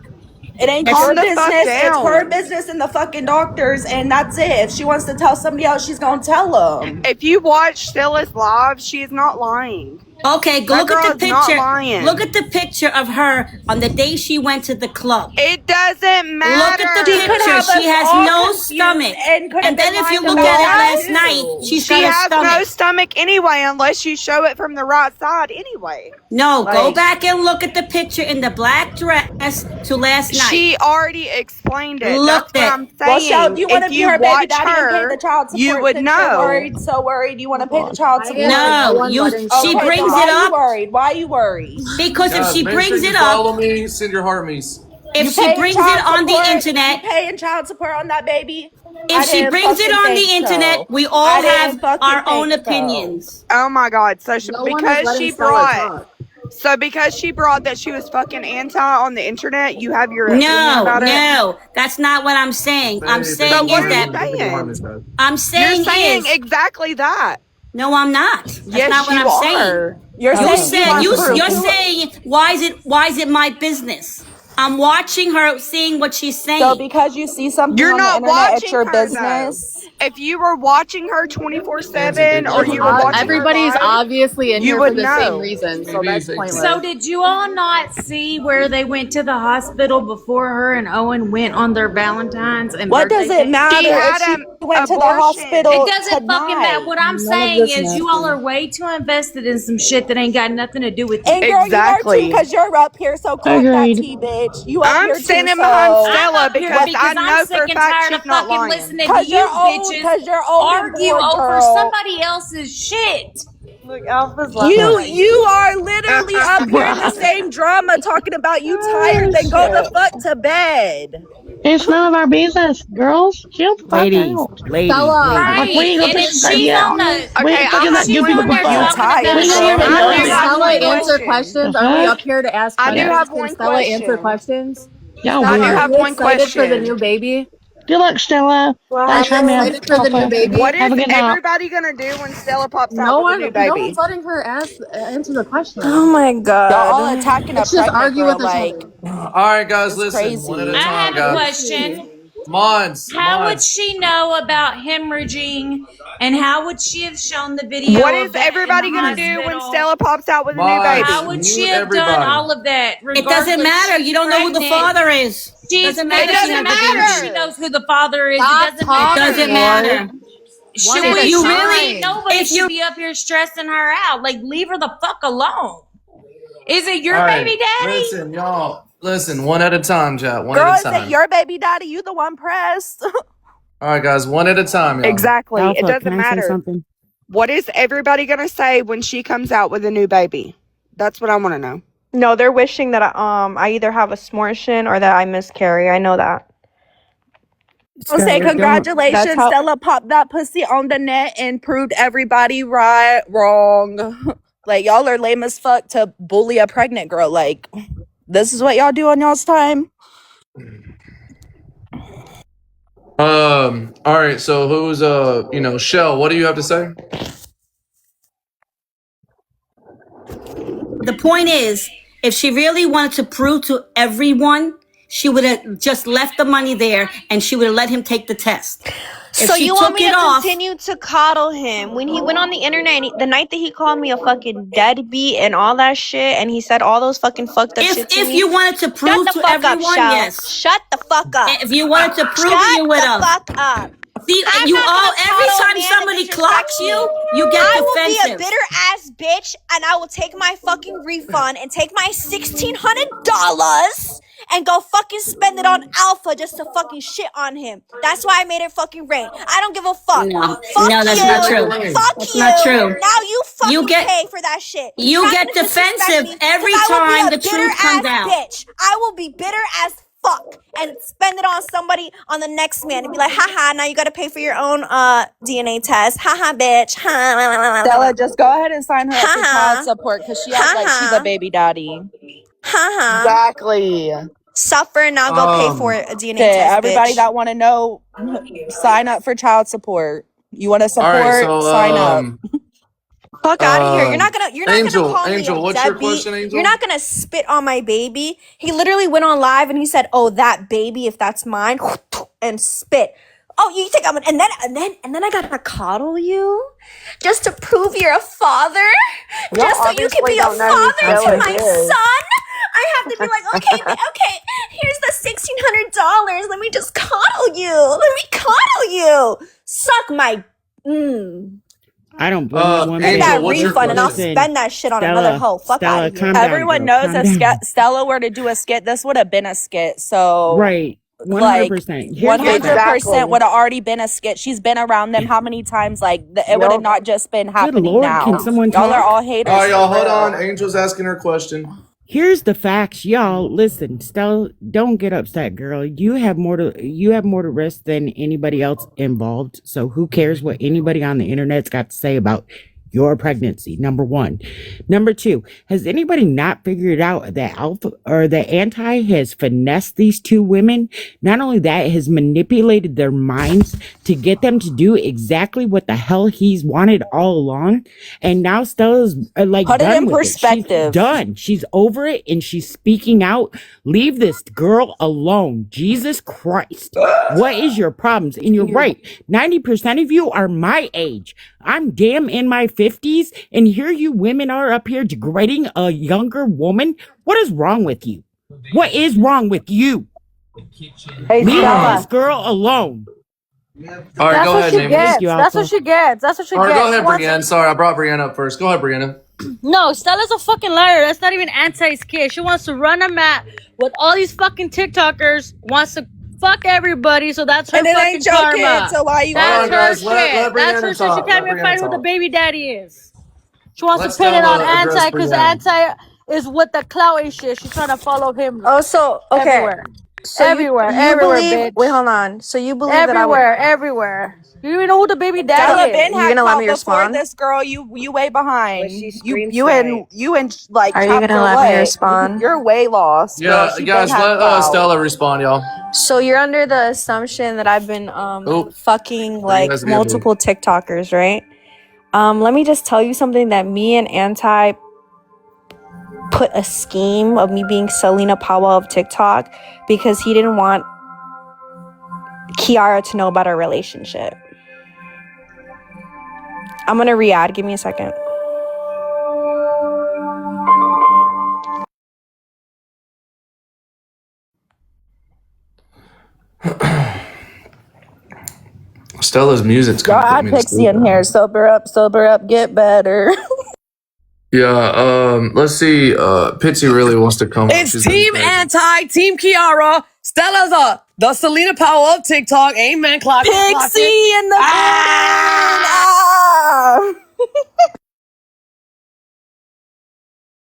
It ain't Calm your the fuck business. It's her down. business and the fucking doctors, and that's it. If she wants to tell somebody else, she's gonna tell them. If you watch Stella's live, she is not lying. okay. Go That look at girl the is not picture. Look lying. at the picture of her on the day she went to the club. It doesn't Look at the She could matter. picture. have She us has all no confused stomach. and could have And been then if you lying look at about it that last What? night, too. she's She got a has no stomach. stomach anyway, unless you show it from the right side anyway. No, go Like, back and look at the picture in the black dress to last night. She already explained it. That's Looked what at. I'm well, Shell, saying. do you want If to be you her baby watch daddy and pay the her, child you support would since you're know. worried, so worried? You want to pay the Hold child support? No, Okay, then why you worried? Why you worried? because if Guys, she make sure brings you it up, follow me. Send your heart me's. if You she paying brings it child on the support? You internet, paying child support on that baby? if I she didn't brings it fucking on the think internet, so. we I all have didn't fucking our own think so. opinions. Oh my God. So because she brought that she was fucking anti on the internet, you have your opinion No, about it? no, that's not what I'm saying. I'm So saying what is are you that saying? I'm You're saying saying is exactly that. no, I'm not. That's not Yes, what you I'm saying. are. You're You saying you said want proof. you're saying why is it my business? I'm watching her, seeing what she's So saying. because you see something You're on the not internet, it's watching your her though. business. If you were watching her 24/7 or It's you were watching her everybody's live, obviously in you here for would the same know. reason, so that's pointless. So did you all not see where they went to the hospital before her and Owen went on their Valentine's and What does birthday it dates? She matter if had she an went to the abortion. It hospital doesn't fucking matter. tonight? What I'm None of saying this is you all matters. are way too invested in some shit that ain't got nothing to do with you. And girl, you are too, Exactly. because you're up here, so clock that Agreed. tea, bitch. You up I'm here too, standing behind so I'm Stella up here because what? I because I'm know for sick a and fact tired of she's not fucking lying. listening to you bitches Cause you're old and argue bored, over girl. somebody else's shit. Look, Alpha's laughing. You are literally up here in the same drama talking about you tired. Then go the fuck to bed. It's none of our business, girls. Chill the fuck out. Like, we ain't gonna take she's baby on out. the. We ain't fucking that give people She's a on fuck. there talking about. We ain't here to I know do that. have one answer question. questions? The Are we fuck? up here to ask I do questions? have Can one Stella answer question. questions? Y'all I do weird. have Are you one excited for the question. new baby? Good luck, Stella. Are Thanks you for having excited for the new Alpha. baby? What Have is a good night. everybody gonna do when Stella pops out No with a new one's baby? letting her answer the question. Oh my Y'all all god. attacking a Let's just pregnant argue girl. with each Like, other. All right, guys, it's listen, one at a crazy. I time, have a guys. question. How would Mods. she know about hemorrhaging, and how would she have shown the video What of is that in the everybody gonna do when hospital? Stella pops out with a new Mods, How baby? would she mute have done everybody. all of that? It doesn't matter. She's You don't know who the pregnant. father is. She's Doesn't it matter. doesn't matter. She knows who the father is. Stop It doesn't It matter. doesn't talking. matter. Should One at we a really? time. Nobody If you should be up here stressing her out. Like, leave her the fuck alone. Is it your All baby right, daddy? listen, y'all. Listen, one at a time, chat. One Girl, at a is it time. your baby daddy? You the one pressed. All right, guys, one at a time, y'all. Exactly. It Alpha, doesn't can I say matter. something? What is everybody gonna say when she comes out with a new baby? That's what I want to know. No, they're wishing that I either have a smortion or that I miscarry. I know that. I'll say Stella, don't. That's congratulations. how. Stella popped that pussy on the net and proved everybody wrong. Like, y'all are lame as fuck to bully a pregnant girl. Like, this is what y'all do on y'all's time? All right, so who's Shell, what do you have to say? The point is, if she really wanted to prove to everyone, she would have just left the money there and she would have let him take the test. So you want me to continue to coddle him when he went on the internet and the night that he called me a fucking deadbeat and all that shit and he said all those fucking fucked up shit to me? If you wanted to prove Shut the to fuck up, everyone, Shell. yes. Shut the fuck up. If you wanted to prove it, you would Shut have. the fuck up. See, I'm you not all gonna every coddle a time man somebody that clocks disrespects you, me. you get I will be a defensive. bitter ass bitch and I will take my fucking refund and take my $1,600 and go fucking spend it on Alpha just to fucking shit on him. That's why I made it fucking rain. I don't give a fuck. No, Fuck no, that's you. not true. Fuck That's you. not true. Now you fucking You get- pay for that shit. you Try get to disrespect defensive me, 'cause every I will be time a the bitter truth comes ass out. bitch. I will be bitter as fuck and spend it on somebody, on the next man, and be like, haha, now you gotta pay for your own DNA test. Haha, bitch. Stella, just go ahead and sign her up for Ha-ha. child support because she acts like she's a baby daddy. Haha. Exactly. Suffer and now go pay for a DNA Shit, test, everybody bitch. that want to know, sign up for child support. You want to All support? right, so sign up. Fuck out of here. You're not gonna Angel, call me Angel, a what's your deadbeat. question, Angel? You're not gonna spit on my baby. He literally went on live and he said, "Oh, that baby, if that's mine," and spit. Oh, you think I'm and then I gotta coddle you just to prove you're a father, just so you can be a father to my son. I have to be like, okay, okay. Here's the $1,600. Let me just coddle you. Let me coddle you. Suck my. I don't blame you one Get bit. that refund and I'll Listen, spend that shit on Stella, another hoe. Fuck Stella, out of here. calm down, Everyone girl, knows calm if down. Stella were to do a skit, this would have been a skit. So Right, 100%. Here's the fact. 100% would have already been a skit. She's been around them how many times? Like, it would have not just been happening Lord, now. can someone Y'all are talk? all haters. All right, y'all, for hold real. on. Angel's asking her question. Here's the facts, y'all. Listen, Stella, don't get upset, girl. You have more to risk than anybody else involved. So who cares what anybody on the internet's got to say about your pregnancy? Number one. Number two, has anybody not figured out that Alpha or the Anti has finessed these two women? Not only that, has manipulated their minds to get them to do exactly what the hell he's wanted all along. And now Stella's like, Put it done in with perspective. She's done. She's over it and she's speaking out. Leave this girl alone. Jesus Christ. What is your problems? And you're right. 90% of you are my age. I'm damn in my 50s, and here you women are up here degrading a younger woman. What is wrong with you? What is wrong with you? Hey, Leave Stella. this girl alone. All right, That's go what ahead, she Name. gets. That's what she gets. That's what she All right, gets. go ahead, She wants Brienne. Sorry, I brought Brienne up first. Go ahead, Brianna. No, Stella's a fucking liar. That's not even Anti's kid. She wants to run a mat with all these fucking TikTokers, wants to fuck everybody, so that's her And it fucking ain't your karma. kid, so why you That's Hold on, her guys. shit. Let That's Brianna her shit. She talk. can't Let even Brianna find who the talk. baby daddy is. She wants Let to pin it on Stella address Anti because Brianna. Anti is with the clout and shit. She's trying to follow him. Oh, so okay. Everywhere. So everywhere, you everywhere, believe? bitch. Wait, hold on. So you believe that I would? Everywhere. You even know who the baby Stella, daddy Ben is. you had gonna let caught me before respond? this girl. You way behind. she You screen and like Are you chapter gonna let me what? respond? You're way lost, girl. Yeah, She guys, been had let clout. Stella respond, y'all. So you're under the assumption that I've been Oh, fucking Brian like has to be able to- multiple TikTokers, right? Let me just tell you something that me and Anti put a scheme of me being Selena Powell of TikTok because he didn't want Kiara to know about our relationship. I'm gonna re-add. Give me a second. Stella's music's Y'all gonna put add me to Pixie sleep. in here. Sober up, get better. Yeah, let's see. Pitsy really wants to come. It's She's Team Anti, Team Kiara. Stella's the Selena Powell of TikTok. Amen. Clock it, clock Pixie it. in the building.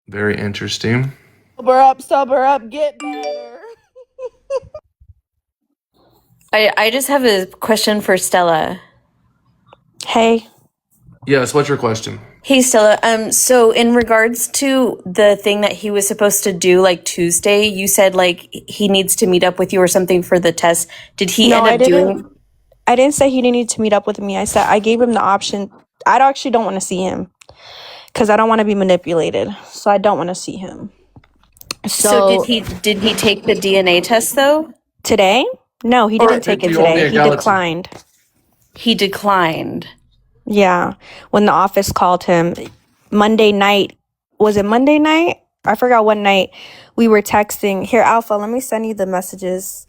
very interesting. Sober up, get better. I just have a question for Stella. Hey. Yes, what's your question? Hey Stella, so in regards to the thing that he was supposed to do like Tuesday, you said like he needs to meet up with you or something for the test. Did he end up doing? I didn't say he didn't need to meet up with me. I said I gave him the option. I actually don't want to see him because I don't want to be manipulated. So I don't want to see him. So did he take the DNA test though? Today? No, he didn't take it today. He declined. He declined. Yeah. When the office called him Monday night, was it Monday night? I forgot what night. We were texting. Here, Alpha, let me send you the messages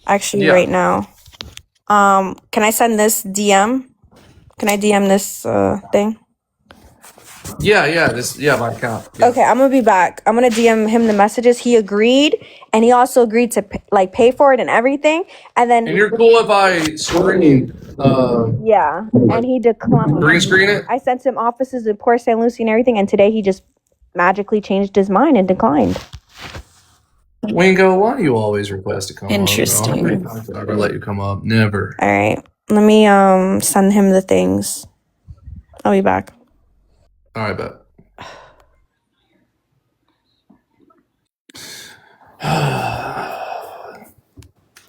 actually right now. Can I send this DM? Can I DM this thing? Yeah, my account. Yeah. Okay, I'm gonna be back. I'm gonna DM him the messages. He agreed, and he also agreed to pay for it and everything. And then And you're cool if I screen yeah, and he declined. green screen it? I sent him offices in Port St. Lucie and everything, and today he just magically changed his mind and declined. Wingo, why do you always request to come Interesting. up? How many times did I ever let you come up? Never. All right, let me send him the things. I'll be back. All right, bet.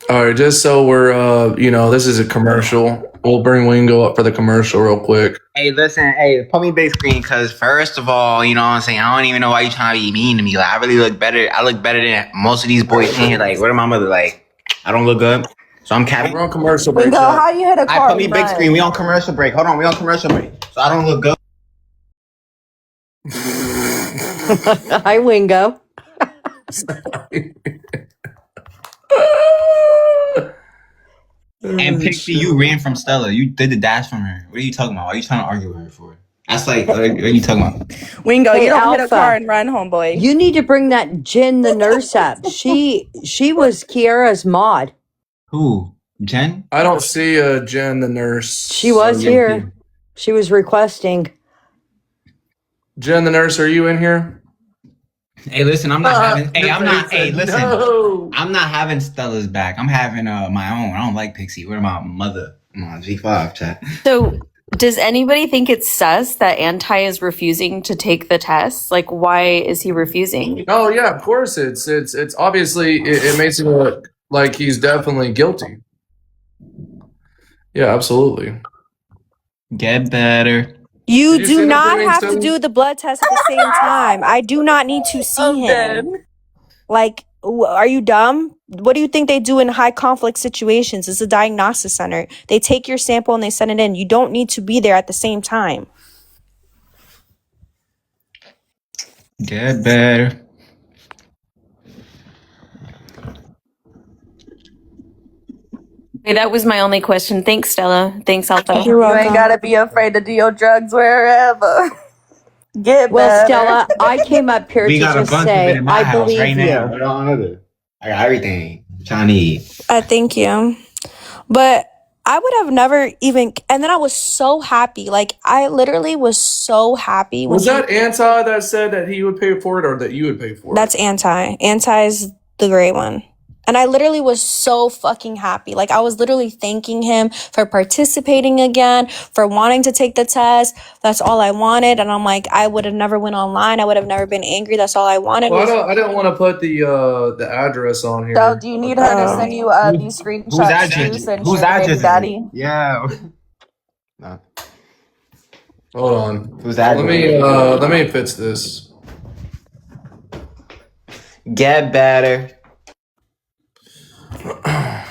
All right, just so we're, this is a commercial. We'll bring Wingo up for the commercial real quick. Hey, listen, put me big screen, because first of all, you know what I'm saying, I don't even know why you trying to be mean to me. Like, I really look better. I look better than most of these boys in here. Like, where my mother? Like, I don't look good. So I'm capping. We're on commercial break. Wingo, how you hit a car? I put me big screen. We on commercial break. Hold on, we on commercial break. So I don't look good. Hi, Wingo. And Pixie, you ran from Stella. You did the dash from her. What are you talking about? Why are you trying to argue with her for? That's like, what are you talking about? Wingo, Hey, you don't hit a Alpha. car and run, homeboy. You need to bring that Jen the nurse up. She was Kiara's mod. Who? Jen? I don't see Jen, the nurse. She was here. She was requesting. Jen, the nurse, are you in here? Hey, listen, I'm not having. Hey, I'm not. Hey, listen, no. I'm not having Stella's back. I'm having my own. I don't like Pixie. Where my mother? I'm on G5 chat. So does anybody think it's sus that Anti is refusing to take the test? Like, why is he refusing? Oh yeah, of course. It's obviously it makes him look like he's definitely guilty. Yeah, absolutely. Get better. You do not have to do the blood test at the same time. I do not need to see him. Like, are you dumb? What do you think they do in high conflict situations? It's a diagnosis center. They take your sample and they send it in. You don't need to be there at the same time. Get better. Hey, that was my only question. Thanks, Stella. Thanks, Alpha. You ain't gotta be afraid to do your drugs wherever. Get Well, better. Stella, I came up here We to got a just bunch of say it in my I house believe right you. now. I got everything. Chinese. Thank you. But I would have never even, and then I was so happy. Like, I literally was so happy. Was that Anti that said that he would pay for it or that you would pay for it? That's Anti. Anti is the gray one. And I literally was so fucking happy. Like, I was literally thanking him for participating again, for wanting to take the test. That's all I wanted. And I'm like, I would have never went online. I would have never been angry. That's all I wanted. Well, I didn't want to put the address on here. So, do you need her to send you these screenshots too, since Who's you're the baby address? daddy? Yeah. No. Hold on. Who's that? Let me fix this. Get better.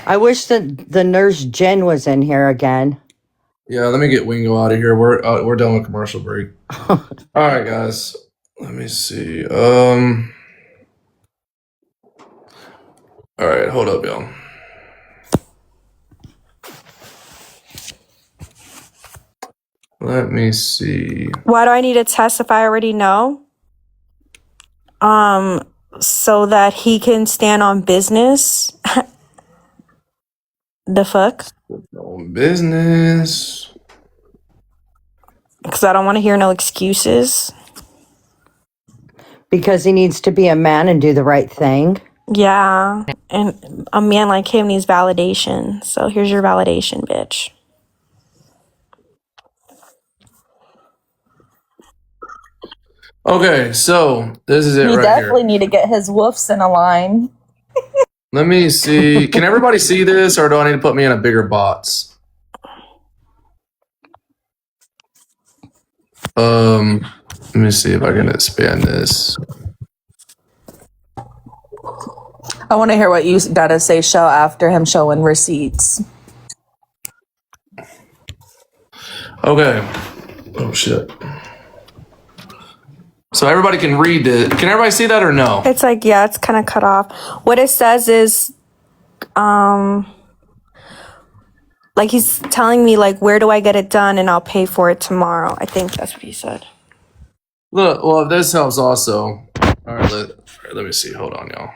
I wish that the nurse Jen was in here again. Yeah, let me get Wingo out of here. We're done with commercial break. All right, guys. Let me see. All right, hold up, y'all. Let me see. Why do I need a test if I already know? So that he can stand on business. The fuck? On business. Because I don't want to hear no excuses. Because he needs to be a man and do the right thing. Yeah. And a man like him needs validation. So here's your validation, bitch. Okay, so this is it right here. You definitely need to get his woofs in a line. Let me see. Can everybody see this, or do I need to put me in a bigger box? Let me see if I can expand this. I want to hear what you gotta say, show after him showing receipts. Okay. Oh shit. So everybody can read it. Can everybody see that or no? It's like, yeah, it's kind of cut off. What it says is, like he's telling me like, where do I get it done and I'll pay for it tomorrow. I think that's what he said. Look, well, if this helps also. All right, let me see. Hold on, y'all.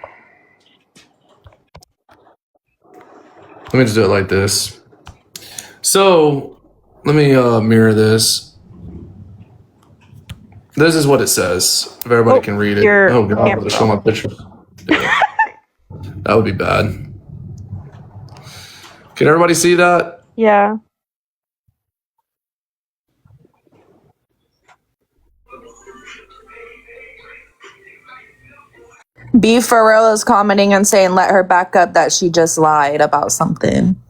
Let me just do it like this. So let me mirror this. This is what it says. If everybody can read it. Oh god, I'm gonna show my picture. Yeah. That would be bad. Can everybody see that? Yeah. B for real is commenting and saying, let her back up that she just lied about something.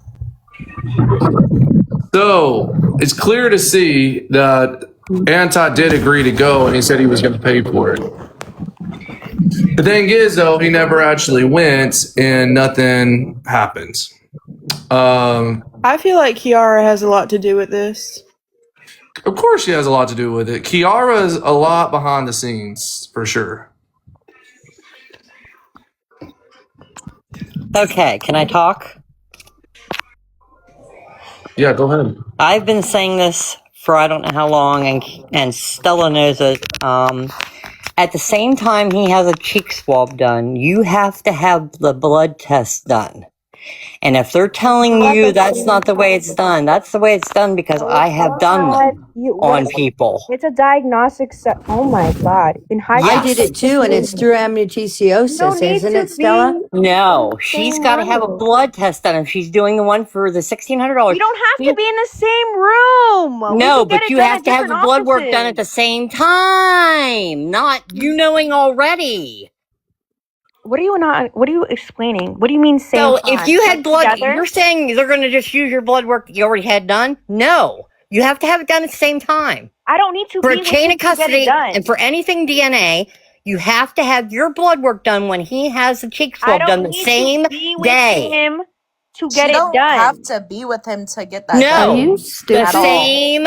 So it's clear to see that Anti did agree to go, and he said he was going to pay for it. The thing is, though, he never actually went, and nothing happens. I feel like Kiara has a lot to do with this. Of course, she has a lot to do with it. Kiara is a lot behind the scenes, for sure. Okay, can I talk? Yeah, go ahead. I've been saying this for I don't know how long, and Stella knows it. At the same time he has a cheek swab done, you have to have the blood test done. And if they're telling you that's not the way it's done, that's the way it's done because I have done them on people. It's a diagnostic oh my god. In high I did it too, and it's through amnioticiosis, isn't it, Stella? No, she's got to have a blood test done if she's doing the one for the $1,600. You don't have to be in the same room. No, but you have to have the blood work done at the same time, not you knowing already. What are you explaining? What do you mean same So time? if you had blood, Together? you're saying they're going to just use your blood work that you already had done? No, you have to have it done at the same time. I don't need to For be a chain with of him to get custody it done. and for anything DNA, you have to have your blood work done when he has the cheek swab done the same day. Him to She get it don't done. have to be with him to get that No, done. Are you the stupid? same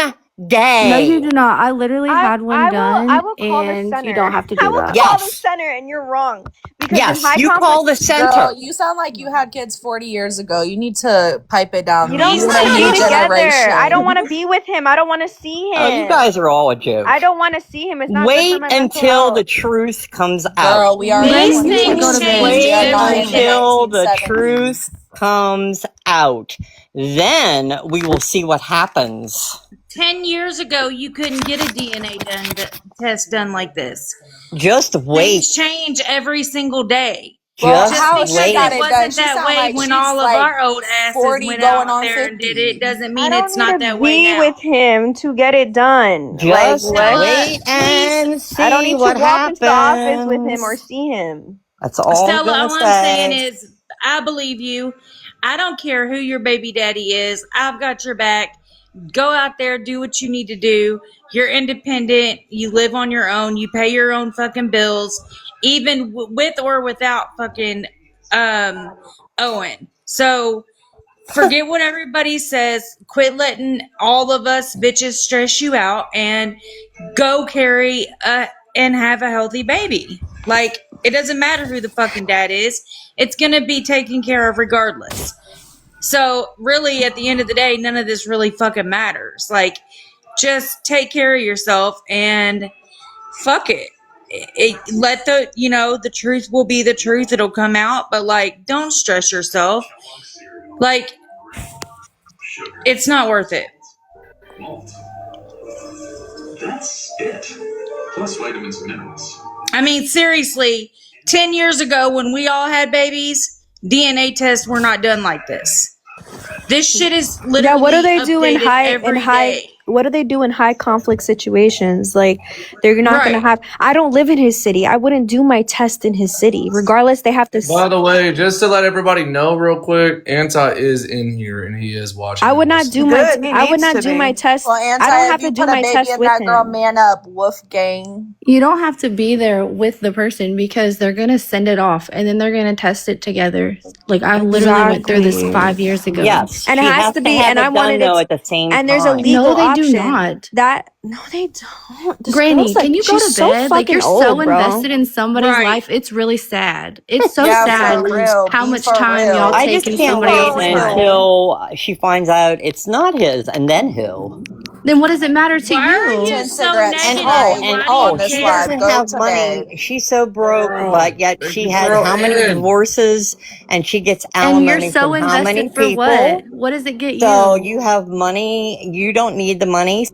day. No, you do not. I literally had one done, I will call the and center. you don't have to I do will that. call the center, and you're wrong. Because in Yes, high you call the center. Girl, you sound like you had kids 40 years ago. You need to pipe it down. You don't These need are to the be new together. generation. I don't want to be with him. I don't want to see him. Oh, you guys are all a joke. I don't want to see him. It's not good Wait for my mental until health. the truth comes out. Girl, we are These in things 2026. change We are not Wait in the until the 1970s. truth comes out. Then we will see what happens. 10 years ago, you couldn't get a DNA test done like this. Just wait. Things change every single day. Well, Just how because wait. it wasn't that way when all of our old asses went out there and did it doesn't mean it's not that way be now. with him to get it done. Just let's- wait and see I don't need what to walk into the office with him happens. or see him. That's all I'm Stella, gonna all I'm saying say. is, I believe you. I don't care who your baby daddy is. I've got your back. Go out there, do what you need to do. You're independent. You live on your own. You pay your own fucking bills, even with or without fucking Owen. So forget what everybody says. Quit letting all of us bitches stress you out and go carry and have a healthy baby. Like, it doesn't matter who the fucking dad is. It's going to be taken care of regardless. So really, at the end of the day, none of this really fucking matters. Like, just take care of yourself and fuck it. Let the truth will be the truth. It'll come out, but like, don't stress yourself. Like, it's not worth it. That's it. Plus vitamins and minerals. I mean, seriously, 10 years ago when we all had babies, DNA tests were not done like this. This shit is literally Yeah, what do they do in every high day. what do they do in high conflict situations? Like, they're not gonna have I don't live in his city. I wouldn't do my test in his city. Regardless, they have to By the way, just to let everybody know real quick, Anti is in here and he is watching. I would not do my test. Well, Anti, I don't have if you to do put a my baby test in with that girl, him. man up, wolf gang. You don't have to be there with the person because they're gonna send it off and then they're gonna test it together. Like, I literally went through this 5 years ago. Yes, And it she has has to be, have and it I wanted done, though, it, at the same and there's a time. legal No, they do option not. that no, they don't. This Granny, girl's like, can you go she's to bed? So Like, you're fucking so old, bro. invested in somebody's life. It's really sad. It's so Yeah, sad for real. how Be much for time real. y'all I take just in can't somebody wait else's life. until she finds out it's not his, and then who? Then what does it matter to Why are you? 10 so cigarettes negative? tonight Why on do you this She care? live. doesn't Go have to money. bed. She's so broke, but yet she had girl how many in. divorces, and she gets And you're alimony so from how many invested for people? what? What does it get So you? you have money. You don't need the money.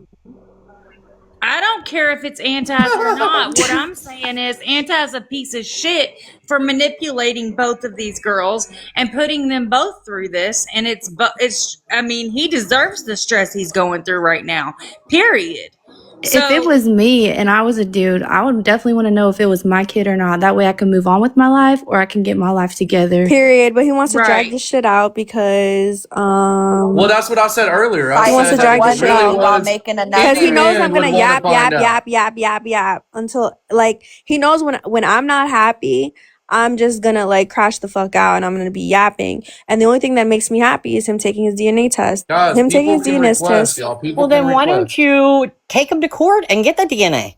I don't care if it's Anti's or not. What I'm saying is Anti's a piece of shit for manipulating both of these girls and putting them both through this. And I mean, he deserves the stress he's going through right now, period. If it was me and I was a dude, I would definitely want to know if it was my kid or not. That way I can move on with my life or I can get my life together. Period. But he wants to drag this shit out because Well, that's what I said earlier. he wants to drag this shit out was making because he any knows man I'm gonna would wanna yap find out. yap until, like, he knows when I'm not happy, I'm just gonna like crash the fuck out and I'm gonna be yapping. And the only thing that makes me happy is him taking his DNA test. Guys, Him taking his people can DNA request, test. y'all. People Well, can then why request. don't you take him to court and get the DNA?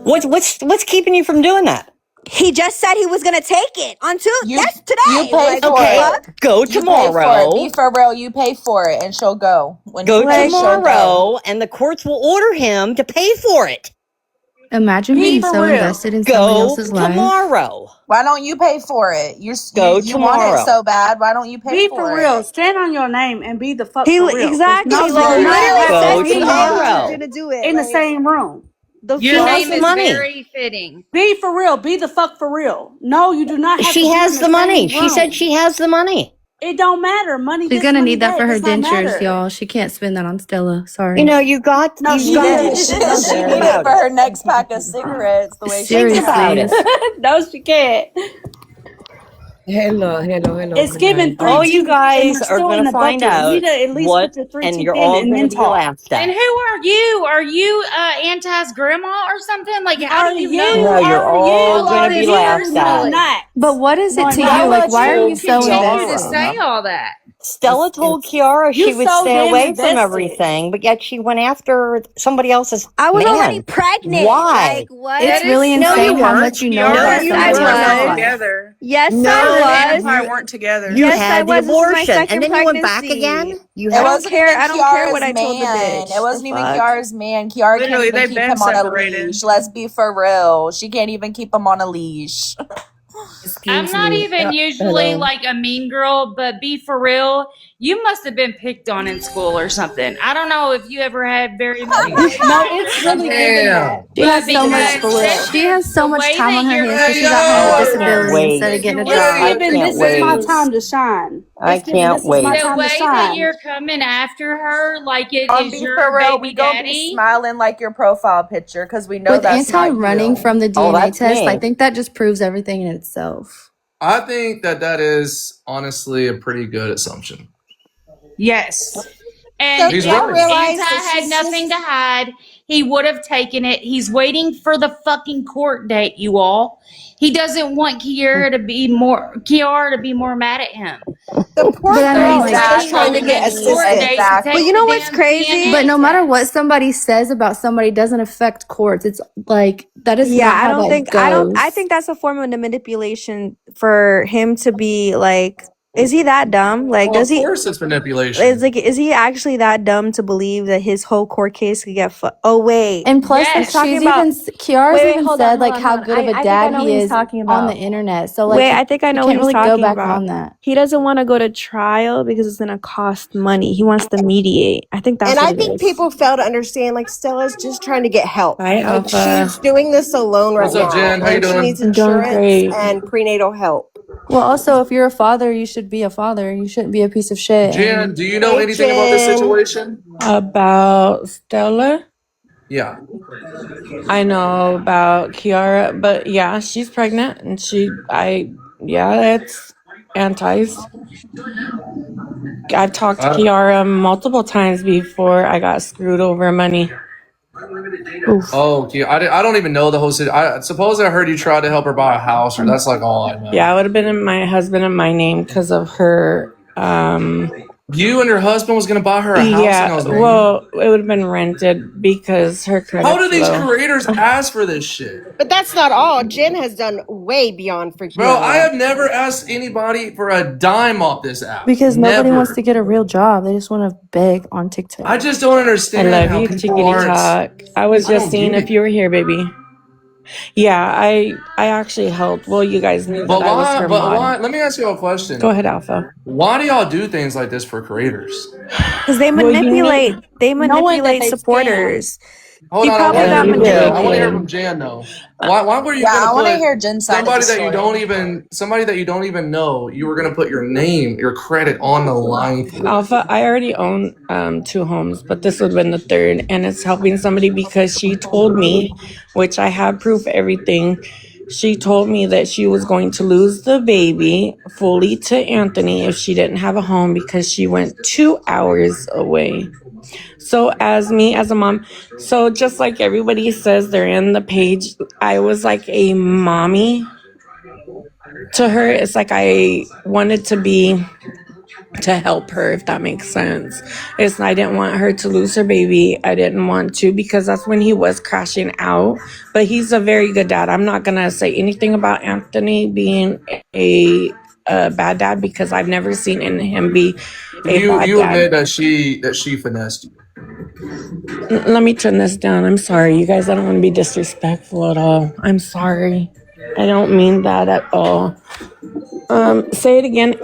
What's keeping you from doing that? He just said he was gonna take it on that's today. You pay Like, for what the it. fuck? Go You pay for tomorrow. it. Be for real. You pay for it, and she'll go. When Go she pays, she'll go. tomorrow, and the courts will order him to pay for it. Imagine Be being for so real. invested in somebody Go else's life. tomorrow. Why don't you pay for it? You Go you want tomorrow. it so bad. Why don't you pay Be for for it? real. Stand on your name and be the fuck He for real. 'Cause exactly. no, Like, you do he not literally have Go to said be tomorrow. gonna do it in the like, same room. the Your She fuck? has name the is money. very fitting. Be for real. Be the fuck for real. No, you do not have to She be has in the the money. same She said room. she has the money. It don't matter. Money She's this, gonna money need that for her does not dentures, matter. y'all. She can't spend that on Stella. Sorry. You know, you got. No, You she got. did. She No, she did. need it for her next pack of cigarettes. The way she Think about Seriously. it. No, she can't. Hello. It's Good given night. 3 All you teeth, and guys we're are still going in to the find bucket. out We at least what, put the 3 and teeth you're in all and going then to be talk. laughed And at. who are you? Are you Anti's grandma or something? Like, how do you know No, you're all all going of to be this laughed personally? at. But what is it to Stella you? Like, why are told you so Teach you to invested? say all that. Stella told Kiara You she would so stay damn away from invested. everything, but yet she went after somebody else's I was man. already pregnant. Why? Like, what? It's really No, you insane how weren't. much you know No, about you somebody were else's not. life. together. Yes, No, I was. Probably weren't together. You Yes, I had the was. This is my abortion, second and then you went back pregnancy. again. You It had. wasn't even I don't care what Kiara's I told the man. bitch. It wasn't The even fuck? Kiara's man. Kiara Literally, can't even they've keep been him on a separated. leash. Let's be for real. She can't even keep him on a leash. I'm not even usually like a mean girl, but be for real, you must have been picked on in school or something. I don't know if you ever had very much. No, it's really given that. She has so much. She has so much time on her hands because she got home with a disability instead of getting a It's job. given. This is my time to shine. I It's given. can't This is my wait. The time to way that shine. you're coming after her, like it is Be your for real, baby we gonna be daddy. smiling like your profile picture because we know With that's Anti not running you. from the Oh, DNA that's test, I me. think that just proves everything in itself. I think that is honestly a pretty good assumption. Yes. And He's if right. Anti had nothing to hide, he would have taken it. He's waiting for the fucking court date, you all. He doesn't want Kiara to be more mad at him. The poor But I girl mean, is like, just trying to get assistance. But you know what's crazy? But no matter what somebody says about somebody, doesn't affect courts. It's like that is Yeah, not I how don't that think goes. I think that's a form of manipulation for him to be like, is he that dumb? Like, Well, does of he? course it's manipulation. It's like, is he actually that dumb to believe that his whole court case could get? Oh wait, And plus, like, he's talking she's about. even Kiara's Wait, even hold said on, like hold how on. good of a I think I dad know what he he's is talking on the about. internet. So like, Wait, I think I know you what can't he's really go talking back about. on that. He doesn't want to go to trial because it's gonna cost money. He wants to mediate. I think that's And what I it think is. people fail to understand, like, Stella's just trying to get help. Bye, Like, Alpha. she's doing this alone right What's up, now. Jen? How you And she doing? needs I'm doing insurance great. and prenatal help. Well, also, if you're a father, you should be a father. You shouldn't be a piece of shit. Jen, And do you know anything about this situation? About Stella, Yeah. I know about Kiara, but yeah, she's pregnant and it's Anti's. I've talked to Kiara multiple times before I got screwed over money. Oh, okay. I don't even know the whole situation. I suppose I heard you tried to help her buy a house, or that's like all I know. Yeah, it would have been in my husband and my name because of her. You and your husband was gonna buy her a house. Yeah, in y'all's name? well, it would have been rented because her credit's How do these low. creators ask for this shit? But that's not all. Jen has done way beyond for Kiara. Bro, I have never asked anybody for a dime off this app. because nobody Never. wants to get a real job, they just want to beg on TikTok. I just don't I understand love how you, people Chickadee aren't. Talk. I was I just don't seeing get if it. you were here, baby. Yeah, I actually helped. Well, you guys knew But that I was why? her But mod. why? Let me ask you a question. Go ahead, Alpha. Why do y'all do things like this for creators? Because they Well, you manipulate. need- They Knowing that manipulate they supporters. Hold She on, I probably want to got hear from Jan. I want to hear manipulated. from Jan though. Why were you Yeah, gonna I want to put hear Jen's side of the somebody that story. you don't even know? You were gonna put your name, your credit on the line for? Alpha, I already own 2 homes, but this would have been the third, and it's helping somebody because she told me, which I have proof everything. She told me that she was going to lose the baby fully to Anthony if she didn't have a home because she went 2 hours away. So as a mom, so just like everybody says they're in the page, I was like a mommy to her. It's like I wanted to help her, if that makes sense. I didn't want her to lose her baby. I didn't want to, because that's when he was crashing out. But he's a very good dad. I'm not gonna say anything about Anthony being a bad dad because I've never seen him be a bad You dad. admit that she finessed you. Let me turn this down. I'm sorry, you guys. I don't want to be disrespectful at all. I'm sorry. I don't mean that at all. Say it again,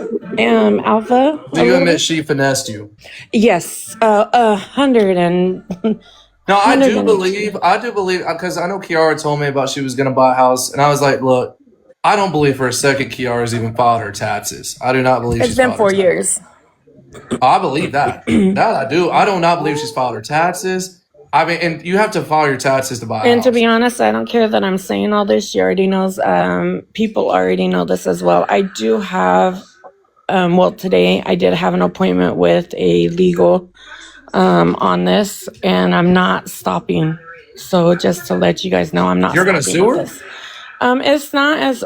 Alpha. Do you admit she finessed you? Yes, 100 and. No, I do believe because I know Kiara told me about she was gonna buy a house, and I was like, look, I don't believe for a second Kiara's even filed her taxes. I do not believe It's she's been filed 4 her years. I believe that. That I do. I do not believe she's filed her taxes. I mean, and you have to file your taxes to buy a And house. to be honest, I don't care that I'm saying all this. She already knows. People already know this as well. I do have, today I did have an appointment with a legal on this, and I'm not stopping. So just to let you guys know, I'm not. You're gonna stopping sue with her? this. It's not as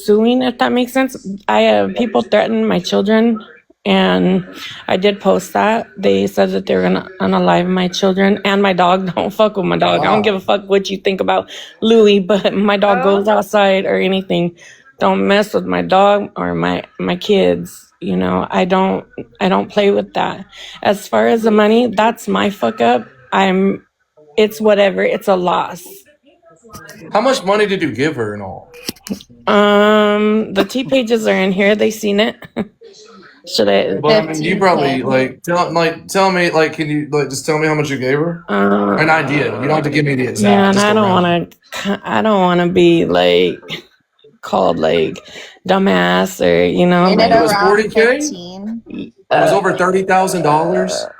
suing, if that makes sense. People threaten my children, and I did post that. They said that they're gonna unalive my children and my dog. Don't fuck with my dog. I don't give a fuck what you think about Louie, but my dog goes outside or anything. Don't mess with my dog or my kids. You know, I don't play with that. As far as the money, that's my fuck up. It's whatever. It's a loss. How much money did you give her and all? The T pages are in here. They seen it. Should I? Well, I mean, you probably tell me can you just tell me how much you gave her? An idea. You don't have to give me the exact. Man, just I don't around. want to. I don't want to be like called like dumbass or Ain't it It was around 40K. 15? It was over $30,000.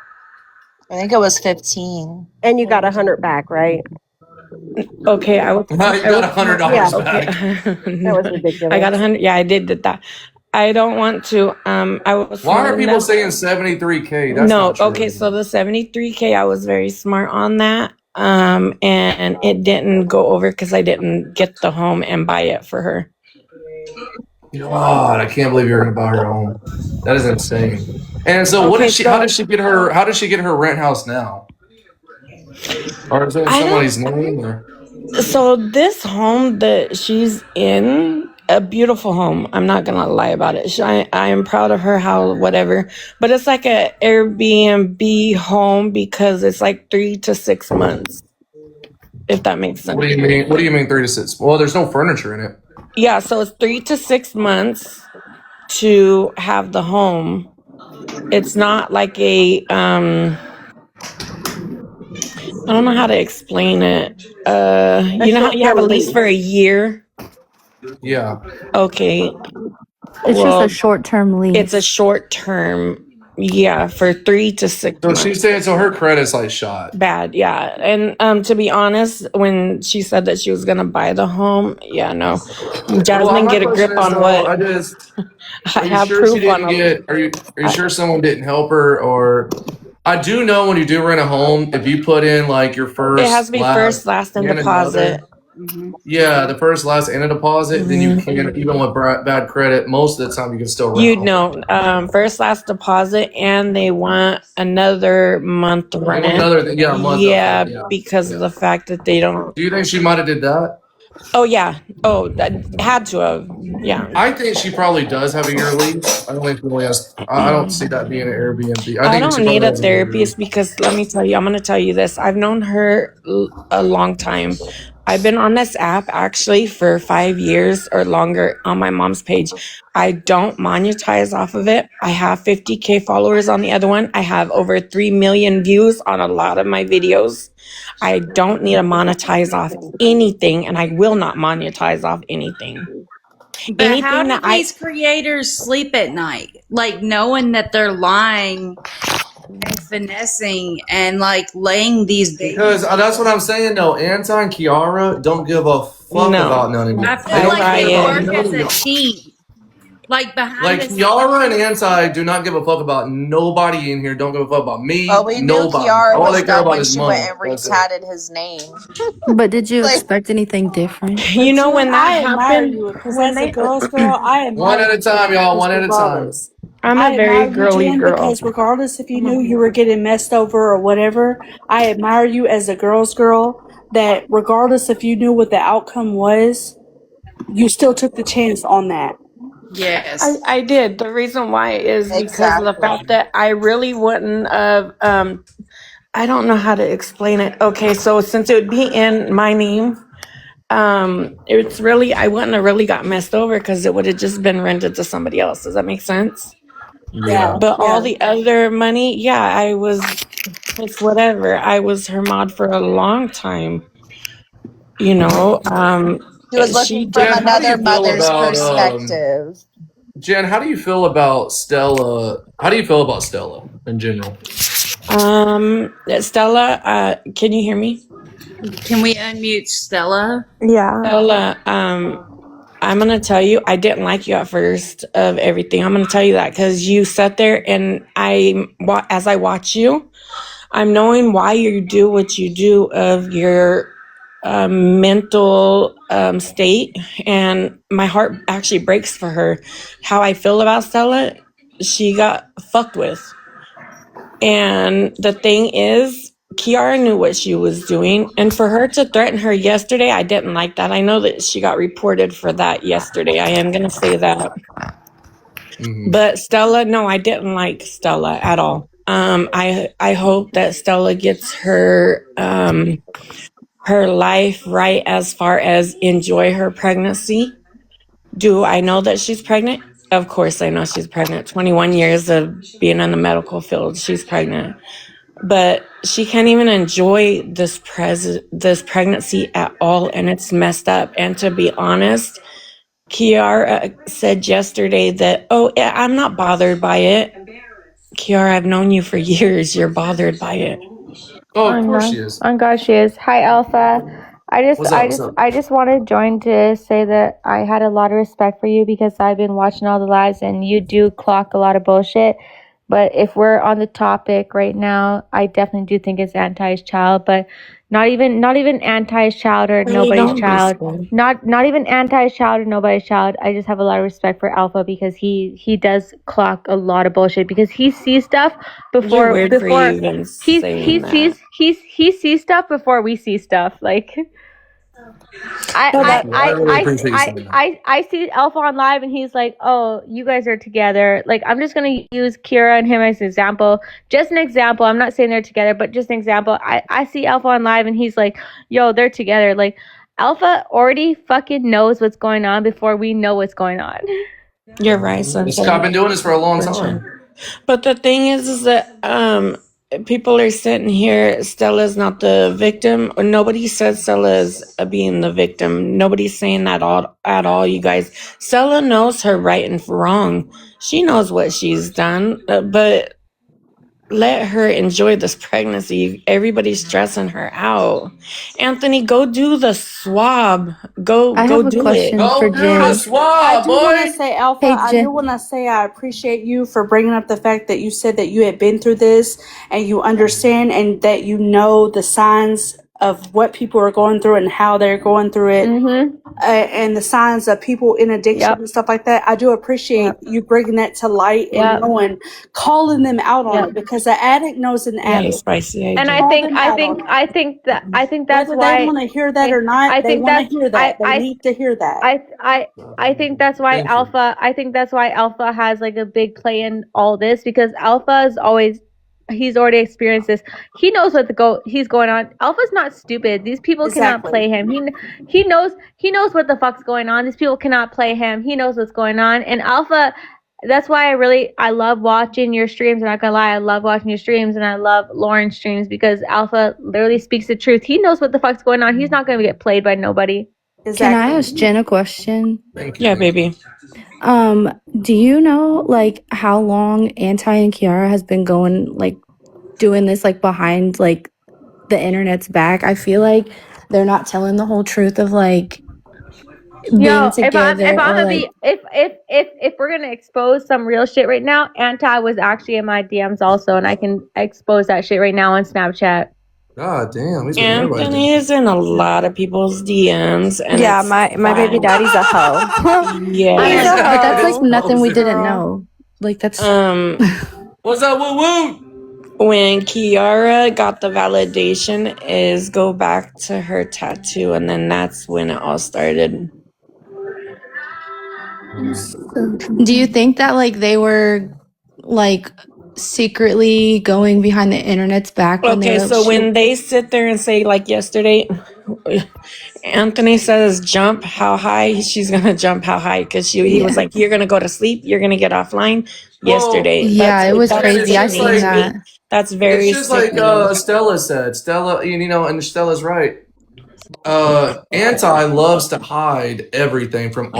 I think it was 15. And you got 100 back, right? Okay, I was. You got $100 Okay, back. That was ridiculous. I got 100. Yeah, I did that. I don't want to. I was. Why are people enough- saying 73K? That's no, not true. okay, so the 73K, I was very smart on that. And it didn't go over because I didn't get the home and buy it for her. God, I can't believe you're gonna buy her home. That is insane. And so, what Okay, did she? How did she get her? How does she get her rent house now? Or is it in I don't- somebody's name? Or? So this home that she's in, a beautiful home. I'm not gonna lie about it. I am proud of her. How whatever, but it's like a Airbnb home because it's like 3 to 6 months. If that makes sense. What do you mean? What do you mean 3 to 6? Well, there's no furniture in it. Yeah, so it's 3 to 6 months to have the home. It's not like a I don't know how to explain it. You know how you have a lease for a year? Yeah. Okay. It's just a short-term lease. It's a short term, yeah, for 3 to 6 So months. she's saying so her credit's like shot. Bad, yeah. And to be honest, when she said that she was gonna buy the home, yeah, no. Jasmine, get a grip on what I just. I Are you have sure proof she didn't on. get? Are you sure someone didn't help her? Or I do know when you do rent a home, if you put in like your first, It has to be first, last, and deposit. Yeah, the first, last, and a deposit. Then you can, even with bad credit, most of the time you can still rent. You know, first, last deposit, and they want another month rent. A month. Yeah, because of the fact that they don't. Do you think she might have did that? Oh yeah. Oh, that had to have. Yeah. I think she probably does have a year lease. I don't think she really has. I don't see that being an Airbnb. I think don't she need probably a has year lease. therapist because let me tell you, I'm going to tell you this. I've known her a long time. I've been on this app actually for 5 years or longer on my mom's page. I don't monetize off of it. I have 50K followers on the other one. I have over 3 million views on a lot of my videos. I don't need to monetize off anything, and I will not monetize off anything. But how do these creators sleep at night? Like knowing that they're lying and finessing and like laying these babies. Because that's what I'm saying though. Anton and Kiara don't give a fuck about none of you. I feel like they work as a team. Like behind Like the Kiara and Anti do not give a fuck about nobody in here. Don't give a fuck about me. Oh, we knew nobody. Kiara All was they care done about when is she money. went and That's it. retatted his name. But did you expect anything different? You know when that I admire happened, you because when as they a girl's girl, I admire One at a time, y'all. One at a time. regardless. I'm I a very admire you, girly Jen, girl. because regardless if you knew you were getting messed over or whatever, I admire you as a girl's girl. That regardless if you knew what the outcome was, you still took the chance on that. Yes. I did. The reason why is because of the fact that I really wouldn't have I don't know how to explain it. Okay, so since it would be in my name, it's really I wouldn't have really got messed over because it would have just been rented to somebody else. Does that make sense? Yeah. But all the other money, yeah, it's whatever. I was her mod for a long time. You know, She was looking from Jen, how do you another feel mother's about, perspective. Jen, how do you feel about Stella? How do you feel about Stella in general? Stella, can you hear me? Can we unmute Stella? Yeah. Stella, I'm gonna tell you, I didn't like you at first of everything. I'm gonna tell you that because you sat there and as I watch you, I'm knowing why you do what you do of your mental state, and my heart actually breaks for her. How I feel about Stella, she got fucked with. And the thing is, Kiara knew what she was doing, and for her to threaten her yesterday, I didn't like that. I know that she got reported for that yesterday. I am gonna say that. But Stella, no, I didn't like Stella at all. I hope that Stella gets her her life right as far as enjoy her pregnancy. Do I know that she's pregnant? Of course I know she's pregnant. 21 years of being in the medical field, she's pregnant. But she can't even enjoy this pregnancy at all, and it's messed up. And to be honest, Kiara said yesterday that, oh, yeah, I'm not bothered by it. Kiara, I've known you for years. You're bothered by it. Oh, of I course she know. is. On God, she is. Hi, Alpha. What's up? What's up? I just want to join to say that I had a lot of respect for you because I've been watching all the lives and you do clock a lot of bullshit. But if we're on the topic right now, I definitely do think it's Anti's child, but not even Anti's child or Really nobody's don't be child. scared. Not even Anti's child or nobody's child. I just have a lot of respect for Alpha because he does clock a lot of bullshit because he sees stuff You're before weird for even saying that. he sees stuff before we see stuff. Like I really appreciate you saying that. I see Alpha on live and he's like, oh, you guys are together. Like I'm just gonna use Kira and him as an example. Just an example. I'm not saying they're together, but just an example. I see Alpha on live and he's like, yo, they're together. Like Alpha already fucking knows what's going on before we know what's going on. You're right, Sunshine. I've been doing this for a long time. But the thing is that people are sitting here. Stella's not the victim. Or nobody says Stella is being the victim. Nobody's saying that at all. You guys, Stella knows her right and wrong. She knows what she's done, but let her enjoy this pregnancy. Everybody's stressing her out. Anthony, go do the swab. Go I go have a do question it. for Jen. I do want to say, Alpha, Hey, I Jen. do want to say I appreciate you for bringing up the fact that you said that you had been through this and you understand and that you know the signs of what people are going through and how they're going through it. And the signs of people in addiction and stuff like that. I do appreciate you bringing that to light and knowing, calling them out on it because the addict knows an addict. Spicy. And Call them out on it. I think that's Whether why they want to hear that or not, I they think want that's to hear that. They need to hear that. I think that's why Alpha has like a big play in all this because Alpha is always he's already experienced this. He knows what he's going on. Alpha's not stupid. These people cannot play him. He knows what the fuck's going on. These people cannot play him. He knows what's going on. And Alpha, that's why I love watching your streams. I'm not gonna lie, I love watching your streams and I love Lauren's streams because Alpha literally speaks the truth. He knows what the fuck's going on. He's not gonna get played by nobody. Can I ask Jen a question? Yeah, baby. Do you know like how long Anti and Kiara has been going like doing this like behind like the internet's back? I feel like they're not telling the whole truth of like being together if we're gonna expose some real shit right now, Anti was actually in my DMs also, and I can expose that shit right now on Snapchat. God damn, he's been everybody's Anthony is in a lot of people's DMs. And Yeah, it's my baby fine. daddy's a hoe. Yeah. He's a but that's hoe. like nothing we didn't know. Like that's What's up, woo woo? When Kiara got the validation is go back to her tattoo, and then that's when it all started. Do you think that like they were like secretly going behind the internet's back when Okay, they were so when they sit there and say, like yesterday, Anthony says jump how high, she's gonna jump how high because he was like, you're gonna go to sleep, you're gonna get offline. Yesterday, Yeah, it was crazy. I just seen like- that. That's very It's just like sickening. Stella said. Stella, you know, and Stella's right. Anti loves to hide everything from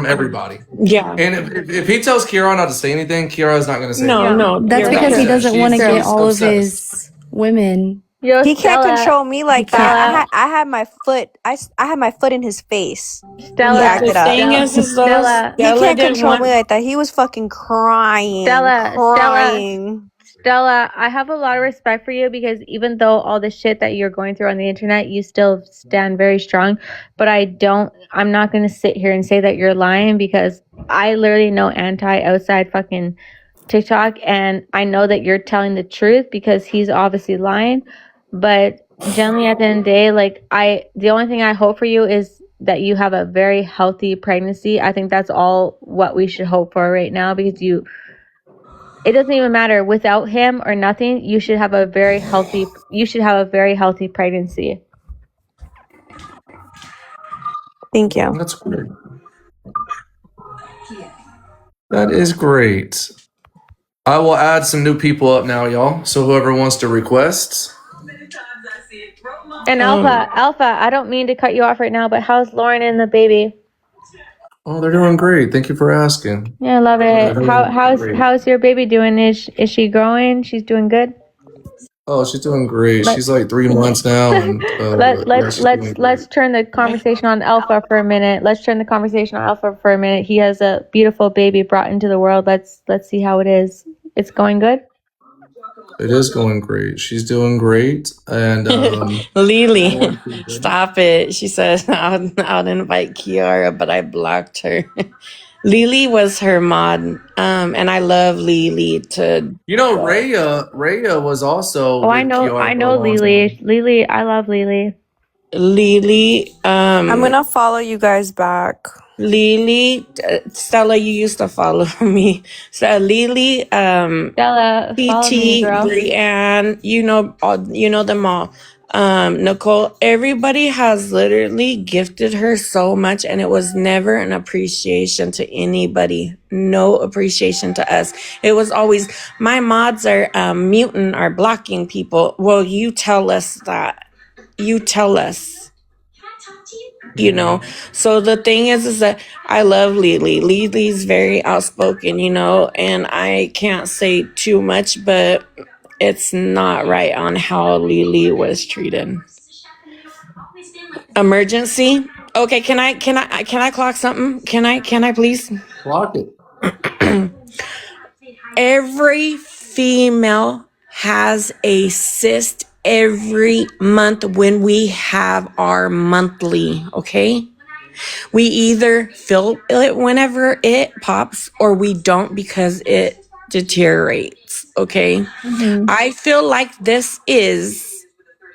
everybody. Yeah. And if he tells Kira not to say anything, Kira's not going to say anything. No, that's You're because right. he doesn't want to She's get all obsessed. of his women. Yo, He can't control me like that. Stella. I had my foot. I had my foot in his face. Stella, He acted up. thing is though, Stella, He Stella can't didn't control want- me like that. He was fucking crying. Stella, I have a lot of respect for you because even though all the shit that you're going through on the internet, you still stand very strong. But I'm not going to sit here and say that you're lying because I literally know Anti outside fucking TikTok and I know that you're telling the truth because he's obviously lying. But generally at the end of the day, like the only thing I hope for you is that you have a very healthy pregnancy. I think that's all what we should hope for right now because it doesn't even matter without him or nothing. You should have a very healthy pregnancy. Thank you. That's great. That is great. I will add some new people up now, y'all. So whoever wants to request. And Alpha, I don't mean to cut you off right now, but how's Lauren and the baby? Oh, they're doing great. Thank you for asking. Yeah, I love They're it. doing great. How's your baby doing? Is she growing? She's doing good. Oh, she's doing great. Let- She's like 3 months now, and let's turn the conversation on Alpha for a minute. Let's turn the conversation on Alpha for a minute. He has a beautiful baby brought into the world. Let's see how it is. It's going good. It is going great. She's doing great, and Lily, stop it. She says I'll invite Kiara, but I blocked her. Lily was her mod, and I love Lily to. you know, Raya was also. Oh, with Kiara I for a know long Lily. time. Lily, I love Lily. Lily, I'm gonna follow you guys back. Lily, Stella, you used to follow me. So Lily, Stella, follow me, PT, girl. Brianne, you know them all. Nicole, everybody has literally gifted her so much, and it was never an appreciation to anybody. No appreciation to us. It was always, my mods are muting, are blocking people. Well, you tell us that. You tell us. You know, so the thing is that I love Lily. Lily's very outspoken, and I can't say too much, but it's not right on how Lily was treated. Emergency. Okay, can I clock something? Can I please? Clock it. Every female has a cyst every month when we have our monthly, okay? We either feel it whenever it pops or we don't because it deteriorates, okay? Mhm. I feel like this is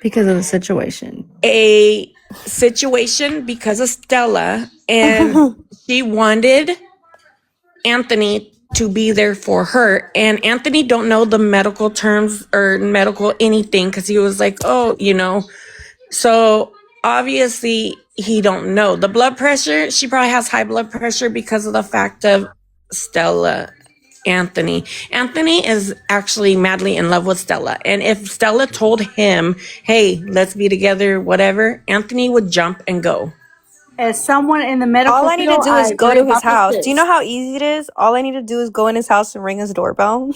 Because of the situation. a situation because of Stella, and she wanted Anthony to be there for her, and Anthony don't know the medical terms or medical anything because he was like, oh, so obviously he don't know the blood pressure. She probably has high blood pressure because of the fact of Stella. Anthony is actually madly in love with Stella, and if Stella told him, hey, let's be together, whatever, Anthony would jump and go. As someone in the medical All I need to field, do I is go agree to his about the house. Do you know cyst. how easy it is? All I need to do is go in his house and ring his doorbell.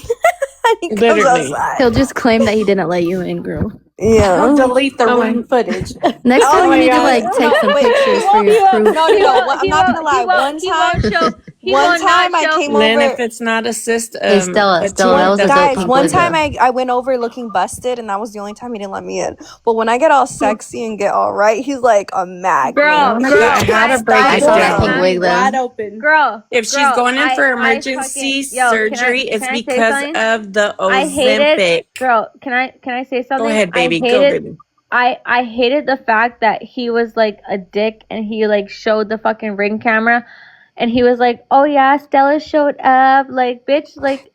He comes Literally. outside. He'll just claim that he didn't let you in, girl. Yeah. He'll delete the Oh ring footage. Next All time I you need need to to do is like take some wait. pictures for your proof. No. I'm not gonna lie. One time I came Lynn, over. if it's not a cyst, Hey, Stella, it's Stella, that was a dope Guys, pink one wig, time though. I went over looking busted, and that was the only time he didn't let me in. But when I get all sexy and get all right, he's like a magnet. Girl, I had to break I it saw that pink down. wig, Wide though. open. Girl, If she's going in for emergency Can surgery, it's I say because something? of the I hated, Ozempic. girl. Can I say something? Go ahead, baby. I Go, hated, baby. I hated the fact that he was like a dick and he like showed the fucking ring camera, and he was like, "Oh yeah, Stella showed up." Like, bitch, like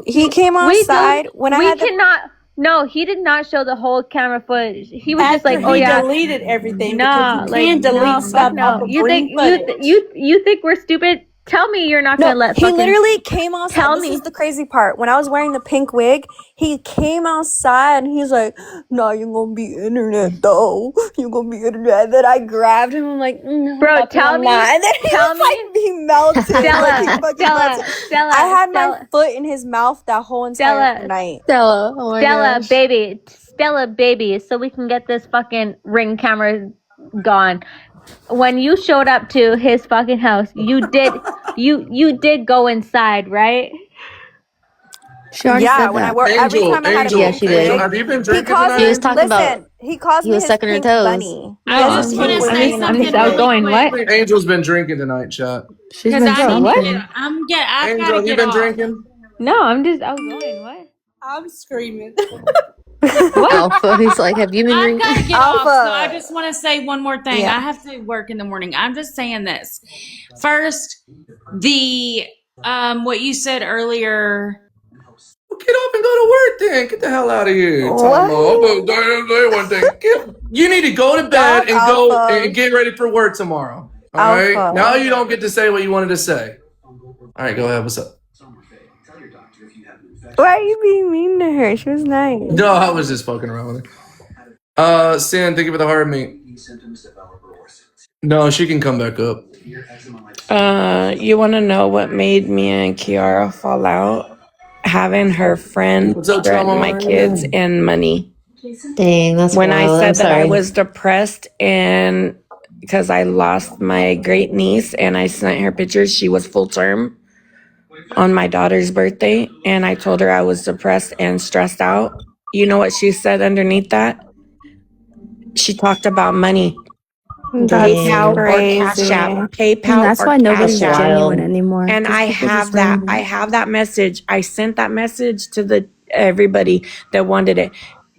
he came outside when I had the. cannot. No, he did not show the whole camera footage. He was just After like, "Oh he yeah." deleted everything, Nah, because you can delete stuff off of You ring think footage. you think we're stupid? Tell me you're not No, gonna let he fucking. literally came outside. Tell This me. is the crazy part. When I was wearing the pink wig, he came outside and he's like, "No, you're gonna be internet though. You're gonna be internet." And then I grabbed him. I'm like, Bro, tell I'm me. not. And then he Tell was like, he melted. Stella, I had my Stella. foot in his mouth that whole entire night. Stella, oh my gosh. Stella, baby, so we can get this fucking ring camera gone. When you showed up to his fucking house, you did go inside, right? She already said when I that. wore every time I had a Yeah, pink she did. wig, Have you been he drinking calls tonight? me. He was talking about. Listen, he calls He me was his sucking her pink toes. bunny. He I has just his want pink to say bunny. I'm just something really outgoing. quick. What? Angel's been drinking tonight, chat. She's Because been I need to drinking. get. I've got Angel, to have you get been off. drinking? No, I'm just outgoing. What? I'm screaming. What? Alpha. He's like, have you been I've got to drinking? get off. So I Alpha. just want to say one more thing. Yeah. I have to work in the morning. I'm just saying this. First, the what you said earlier. Well, get up and go to work then. Get the hell out of here. Talking about, one thing. You need to go to bed Dog and go Alpha. and get ready for work tomorrow. All right. Alpha. Now you don't get to say what you wanted to say. All right, go ahead. What's up? Why are you being mean to her? She was nice. No, I was just fucking around with her. Sin, thank you for the heart meat. No, she can come back up. You want to know what made me and Kiara fall out? Having her friend What's up, threaten my Trauma? kids and money. Dang, that's When I wild. said I'm that I sorry. was depressed and because I lost my great niece and I sent her pictures, she was full term on my daughter's birthday, and I told her I was depressed and stressed out. You know what she said underneath that? She talked about money. That's PayPal Dang. or Cash crazy. App. And PayPal That's or why Cash nobody's App. genuine Wild. anymore. And These people just ruin I it. have that message. I sent that message to the everybody that wanted it.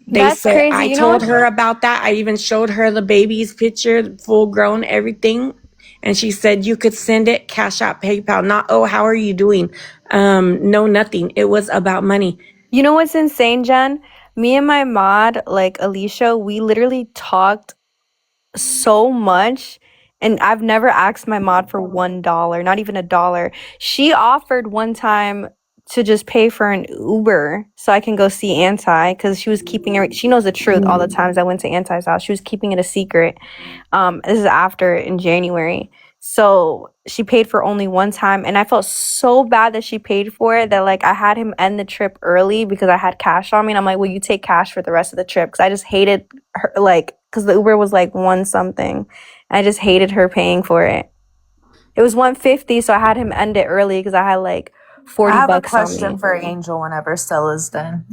They that's said crazy. I You know told what? her about that. I even showed her the baby's picture, full grown, everything. And she said you could send it Cash App, PayPal. Not, oh, how are you doing? No, nothing. It was about money. You know what's insane, Jen? Me and my mod, like Alicia, we literally talked so much, and I've never asked my mod for $1, not even $1. She offered one time to just pay for an Uber so I can go see Anti, because she was keeping it. She knows the truth. All the times I went to Anti's house, she was keeping it a secret. This is after in January. So she paid for only one time, and I felt so bad that she paid for it that like I had him end the trip early because I had cash on me, and I'm like, "Will you take cash for the rest of the trip?" Because I just hated her, like, because the Uber was like one something. I just hated her paying for it. It was $150, so I had him end it early because I had like I 40 have a bucks on question me. for Angel whenever Stella's done.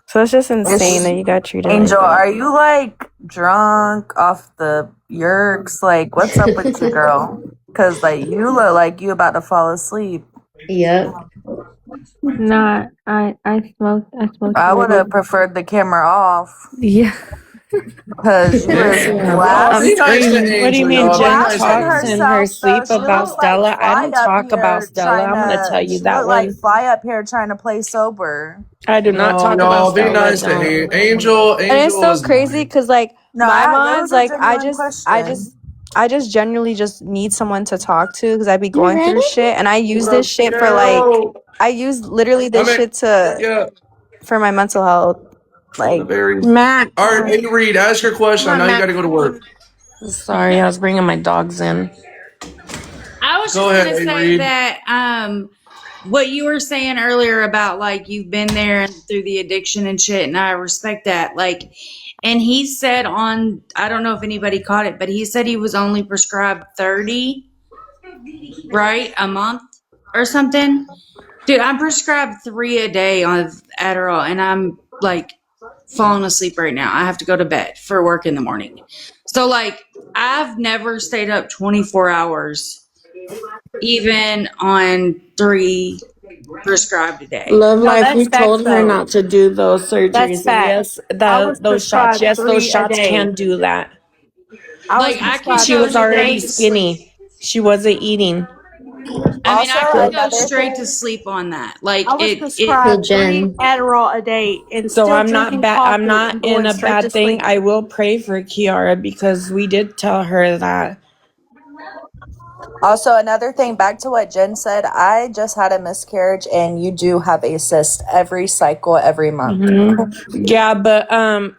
So it's just Is insane that she- you got treated Angel, like that. are you like drunk off the yerks? Like, what's up with you, girl? Because like you look like you about to fall asleep. Yep. Not. I smoked. I would have preferred the camera off Yeah. because you was Damn. Yeah. Y'all, I'm be nice to screaming. What do you Angel, mean? y'all. Be Jen nice to blasting talks Angel. in her herself sleep though. She about looked like Stella. I Fly don't up talk about here Stella. trying I'm going to tell to. you She that looked like one. Fly up here trying to play sober. I do not No, talk about y'all, be Stella. nice to Don't. Angel. And it's Angel so is crazy nice. because like No, my it mods, was a like genuine question. I just genuinely just need someone to talk to because I be You going ready? through shit, and I use What this up, shit for like Carol? I use literally I this mean, shit to yeah, for my mental health. the Like berries. Matt, All come right, on. hey, Reed, ask your question. Come I on, know you got Matt. to go to work. Sorry, I was bringing my dogs in. I was Go just ahead, gonna hey, say Reed. that what you were saying earlier about like you've been there and through the addiction and shit, and I respect that. Like, and he said on, I don't know if anybody caught it, but he said he was only prescribed 30, right, a month or something. Dude, I'm prescribed 3 a day on Adderall, and I'm like falling asleep right now. I have to go to bed for work in the morning. So like I've never stayed up 24 hours even on 3 prescribed a day. Love No, Life, that's we facts told her though. not to do those That's surgeries. And yes, facts. I was those shots. prescribed Yes, those 3 a shots day. can do that. I was Like I can prescribed She go was 3 a already day. straight to sleep. skinny. She wasn't eating. I mean, Also, I can go another straight to thing. sleep on that. Like I was it Hey, prescribed 3 Jen. Adderall a day and So still I'm not drinking bad. I'm coffee not and in going a straight to bad thing. sleep. I will pray for Kiara because we did tell her that. Also, another thing. Back to what Jen said. I just had a miscarriage, and you do have a cyst every cycle, every month. Yeah, but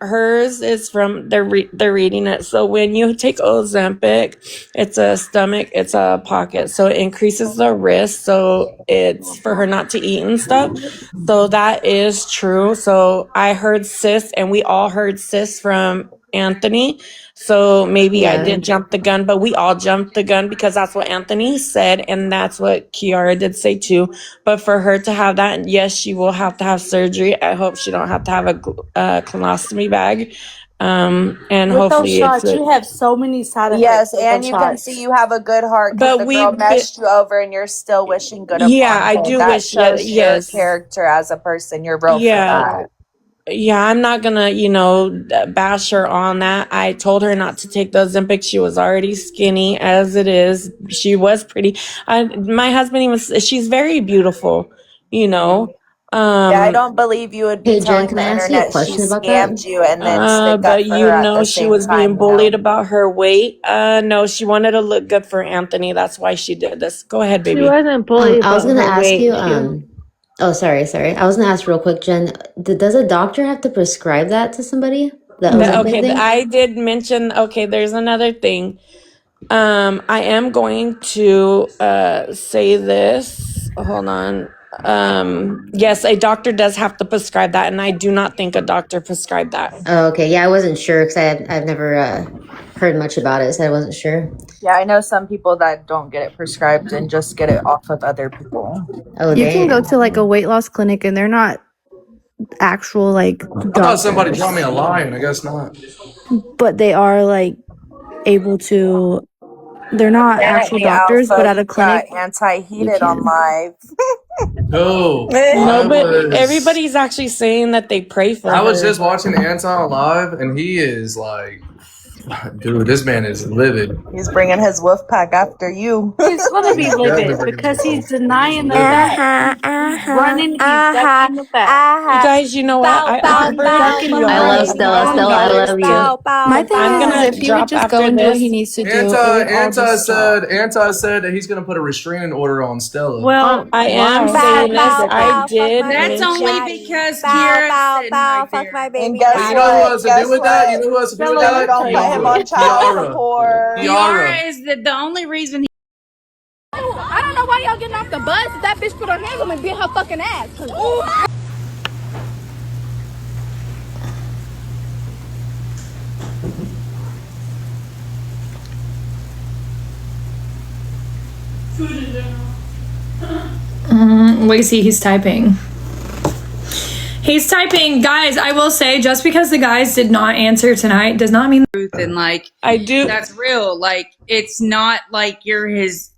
hers is from they're reading it. So when you take Ozempic, it's a stomach, it's a pocket, so it increases the risk. So it's for her not to eat and stuff. So that is true. So I heard cis, and we all heard cis from Anthony. So maybe I Yeah. did jump the gun, but we all jumped the gun because that's what Anthony said, and that's what Kiara did say too. But for her to have that, yes, she will have to have surgery. I hope she don't have to have a colostomy bag, and With those hopefully it's shots, a. you have so many side effects Yes, with and those you can see shots. you have a good heart because But the girl we've been, messed you over, and you're still wishing good yeah, upon I her. do That wish, yeah, shows your yes, character as a person. You're real for yeah. that. Yeah, I'm not gonna, bash her on that. I told her not to take the Ozempic. She was already skinny as it is. She was pretty. My husband even, she's very beautiful, you know. Yeah, I don't believe you would be Hey, Jen, telling can the I ask you a internet she question about that? scammed you and then stick up But for you her at know the she same was time, being bullied about her weight. No, she wanted to look good for Anthony. That's why she did this. Go ahead, She baby. wasn't bullied I was about gonna her ask you, weight. She was oh, sorry. I was gonna ask real quick, Jen, does a doctor have to prescribe that to somebody? The Ozempic thing? I did mention, there's another thing. I am going to say this. Hold on. Yes, a doctor does have to prescribe that, and I do not think a doctor prescribed that. Oh, okay. Yeah, I wasn't sure because I've never heard much about it, so I wasn't sure. Yeah, I know some people that don't get it prescribed and just get it off of other people. Oh, You can go to like a weight loss clinic and they're not actual like I thought somebody doctors, dropped me a line. I guess not. but they are like able to, they're not actual Apparently, doctors, but Alpha, at you a got clinic you anti-heated on can. live. No, No, but everybody's actually saying that they pray for her. I was just watching Anton live, and he is like, dude, this man is livid. He's bringing his wolf pack after you. He's gonna be livid because he's denying the fact. He's running, he's ducking the fact. You guys, you know what? I offered. I love Stella. Stella, I love you. My thing I'm is gonna if he would drop just after go and do what this. he needs to do, it would all just stop. Anti said that he's gonna put a restraining order on Stella. Well, I am saying this. I did That's mention. only because Kira's sitting right there. And guess But you know who what? has to Guess do with what? that? You know who has to do with that? Don't put him on child support. Kiara is the only reason he I don't know why y'all getting off the bus. That bitch put her hands on me and beat her fucking ass. Wait, see, he's typing. He's typing. Guys, I will say, just because the guys did not answer tonight does not mean truth and like I do. That's real. Like it's not like you're his.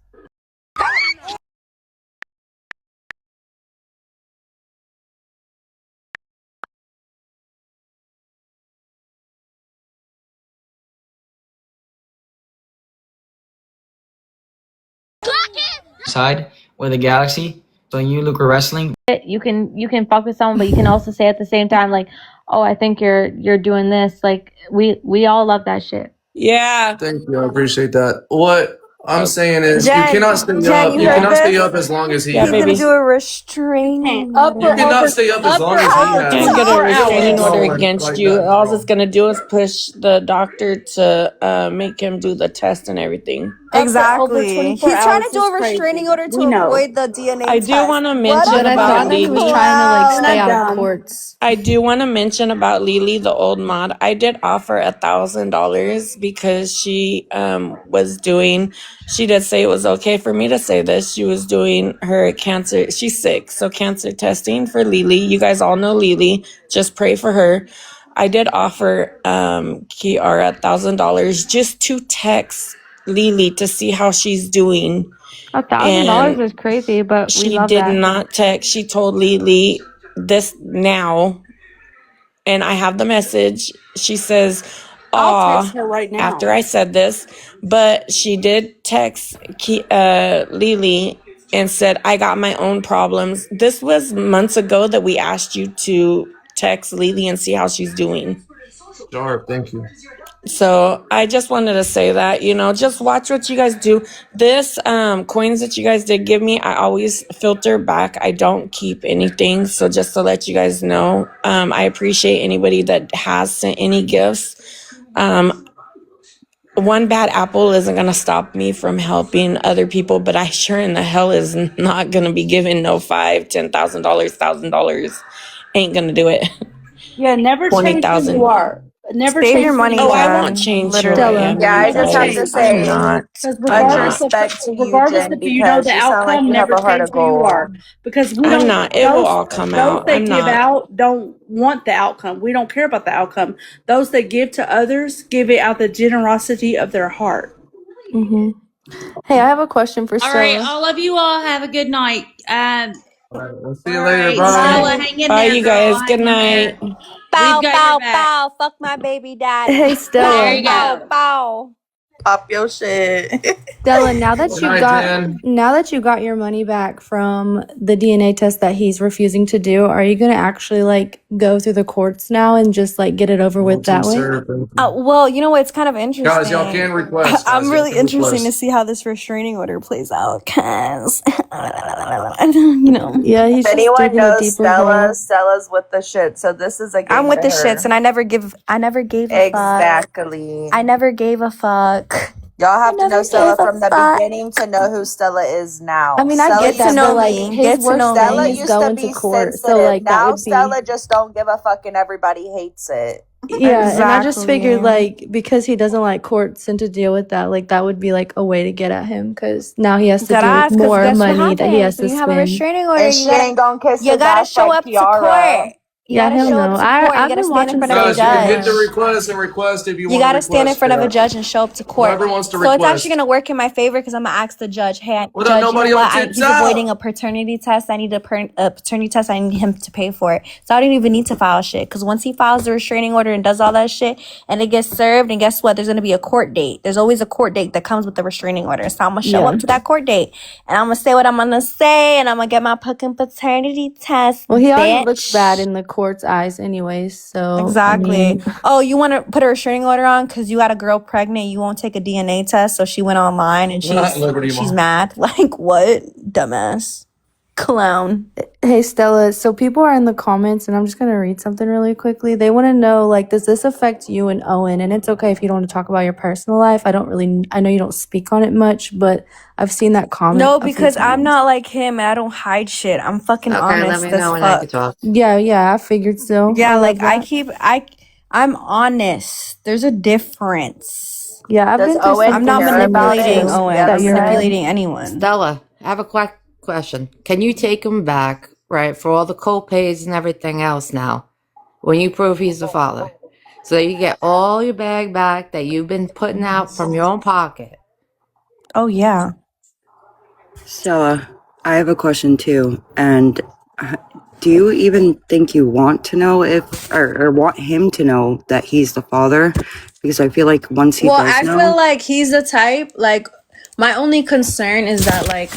Side or the galaxy. So you look at wrestling. you can fuck with someone, but you can also say at the same time like, oh, I think you're doing this. Like we all love that shit. Yeah. Thank you. I appreciate that. What I'm saying is, Jen, you cannot stay Jen, up. you You heard cannot stay this? up as long as he He's has. gonna do a restraining Upper, You cannot stay up as long as he has. Can't get a restraining order Like against you. that, All bro. it's gonna do is push the doctor to make him do the test and everything. Exactly. He's trying to do a crazy. restraining order to We know. avoid the DNA I test. do want to What mention But I about thought that he was Lily. trying to like Wow. stay out Not of done. courts. I do want to mention about Lily, the old mod. I did offer $1,000 because she was doing. She did say it was okay for me to say this. She was doing her cancer. She's sick, so cancer testing for Lily. You guys all know Lily. Just pray for her. I did offer Kiara $1,000 just to text Lily to see how she's doing. $1,000 is crazy, but we She love did that. not text. She told Lily this now, and I have the message. She says, I'll text "Aw," her right now. after I said this, but she did text Lily and said, "I got my own problems." This was months ago that we asked you to text Lily and see how she's doing. Sharp. Thank you. So I just wanted to say that, just watch what you guys do. This coins that you guys did give me, I always filter back. I don't keep anything. So just to let you guys know, I appreciate anybody that has sent any gifts. One bad apple isn't going to stop me from helping other people, but I sure in the hell is not going to be giving no $5,000, $10,000, $1,000. Ain't going to do it. Yeah, never change who 20,000. you are. Never Save change your who money, you Oh, I are. won't change who Stella. I am. Yeah, I You just have guys. to I'm say, not. Because I'm regardless not. of if you know because the you sound like outcome, you have never a heart change of who you are. gold. Because we I'm don't not. It will all come those out. that I'm give not. out don't want the outcome. We don't care about the outcome. Those that give to others give it out the generosity of their heart. Mm-hmm. Hey, I have a question for All right, Stella. all of you all have a good night. All right. We'll see All you later. right, Bye. Stella, hang in Bye, there, you girl. guys. Good Hang in there. night. Bow, We've got your bow, back. bow. Fuck my baby daddy. Hey, There Stella. you Bow, go. bow. Pop your shit. Stella, now that Good you night, got Jen. your money back from the DNA test that he's refusing to do, are you gonna actually like go through the courts now and just like get it over with that way? Well, you know what? It's kind of interesting. Guys, y'all can request. I'm Guys, y'all really can interesting to request. see how this restraining order plays out, cause you know. Yeah, he's If just anyone digging a knows deeper Stella, hole. Stella's with the shit. So this is a game I'm with for the her. shits, and I never gave a fuck. Exactly. I never gave a fuck. Y'all have to know never Stella gave a from the fuck. beginning to know who Stella is now. I mean, I Stella get that, but like his worst Stella thing is used to going be to court. So sensitive. like that Now would be Stella just don't give a fuck and everybody hates it. yeah, and I just figured Exactly. like because he doesn't like courts and to deal with that, like that would be like a way to get at him because now he has to Dead deal with ass, because more guess what money that he has happens to when you have a spend. restraining order? And she ain't gonna kiss You his gotta ass show like up to Kiara. court. You Yeah, gotta hell show up no. to court. You I've gotta been stand in watching front of a Guys, you can hit the judge. request and request if you You want gotta to stand in request. front of a Yeah. judge and show up to court. Whoever wants to So it's actually request. gonna work in my favor because I'm gonna ask the judge, "Hey, What up, judge, you know nobody on what? He's TikTok? avoiding a paternity test. I need a paternity test. I need him to pay for it. So I don't even need to file shit because once he files the restraining order and does all that shit, and it gets served, and guess what? There's gonna be a court date. There's always a court date that comes with the restraining order. So I'm gonna show up to that court date, and I'm gonna say what I'm gonna say, and I'm gonna get my fucking paternity test. Well, he already bitch. looks bad in the court's eyes, anyways. So Exactly. I mean, Oh, you want to put a restraining order on because you got a girl pregnant? You won't take a DNA test, so she went online and We're not Liberty she's Mom. mad. Like what, dumbass, clown? hey Stella, so people are in the comments, and I'm just gonna read something really quickly. They want to know, like, does this affect you and Owen? And it's okay if you don't want to talk about your personal life. I know you don't speak on it much, but I've seen that comment. No, a few because I'm times. not like him. I don't hide shit. I'm fucking honest as fuck. talk. Yeah, I figured so. Yeah, I like love that. I'm honest. There's a difference. Yeah, I've Does been through Owen something I'm not care about it? manipulating Is he Owen. I'm that you're upset? manipulating anyone. Stella, I have a quick question. Can you take him back, right, for all the co-pays and everything else now, when you prove he's the father? So that you get all your bag back that you've been putting out from your own pocket. Oh yeah. Stella, I have a question too. And do you even think you want to know or want him to know that he's the father? Because I feel like once he Well, does I know, feel like he's the type, like, my only concern is that, like,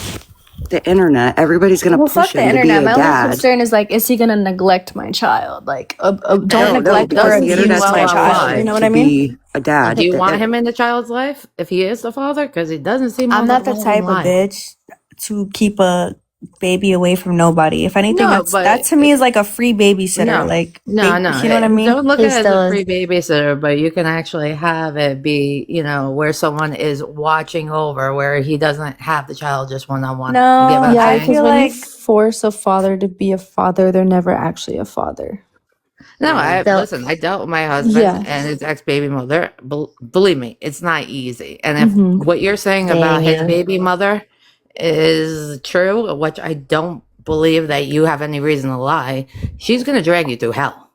the internet, everybody's gonna well, push fuck the him to be internet. a My only dad. concern is, like, is he gonna neglect my child? Like, don't No, neglect or because the abuse internet's my gonna push child. You him know what to I mean? be a dad. Do you want him in the child's life if he is the father? Because he doesn't seem I'm on not the the type of line. bitch to keep a baby away from nobody. If anything, No, that to me is like a free babysitter. No, like, no. you know what I mean? Don't look at it as a free babysitter, but you can actually have it be, where someone is watching over, where he doesn't have the child just one-on-one. No, You get what I'm Yeah, saying? because when you force a father to be a father, they're never actually a father. No, listen, I dealt with my husband Yeah. and his ex-baby mother. Believe me, it's not easy. And if Mhm. what you're saying Dang, about his yeah. baby mother is true, which I don't believe that you have any reason to lie, she's going to drag you through hell.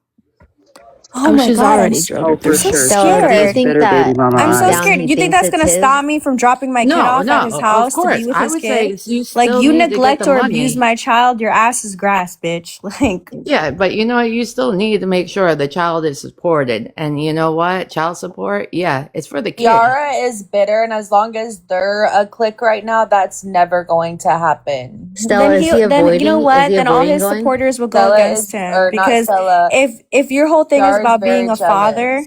Oh my she's god, already I'm drug her so through. scared. Do you think that I'm so down scared. he You think thinks that's it's gonna his? stop me from dropping my kid off at his of house to course. be with I his would say kid? you Like, still you need to get neglect the or money. abuse my child, your ass is grass, bitch. Like, Yeah, but you know what? You still need to make sure the child is supported. And you know what? Child support, yeah, it's for the kid. Kiara is bitter, and as long as they're a clique right now, that's never going to happen. Stella, then is he then you avoiding? know Is what? he Then all avoiding his going? supporters will go Stella against is, him or not because Stella. if your whole thing is Kiara's about being very a father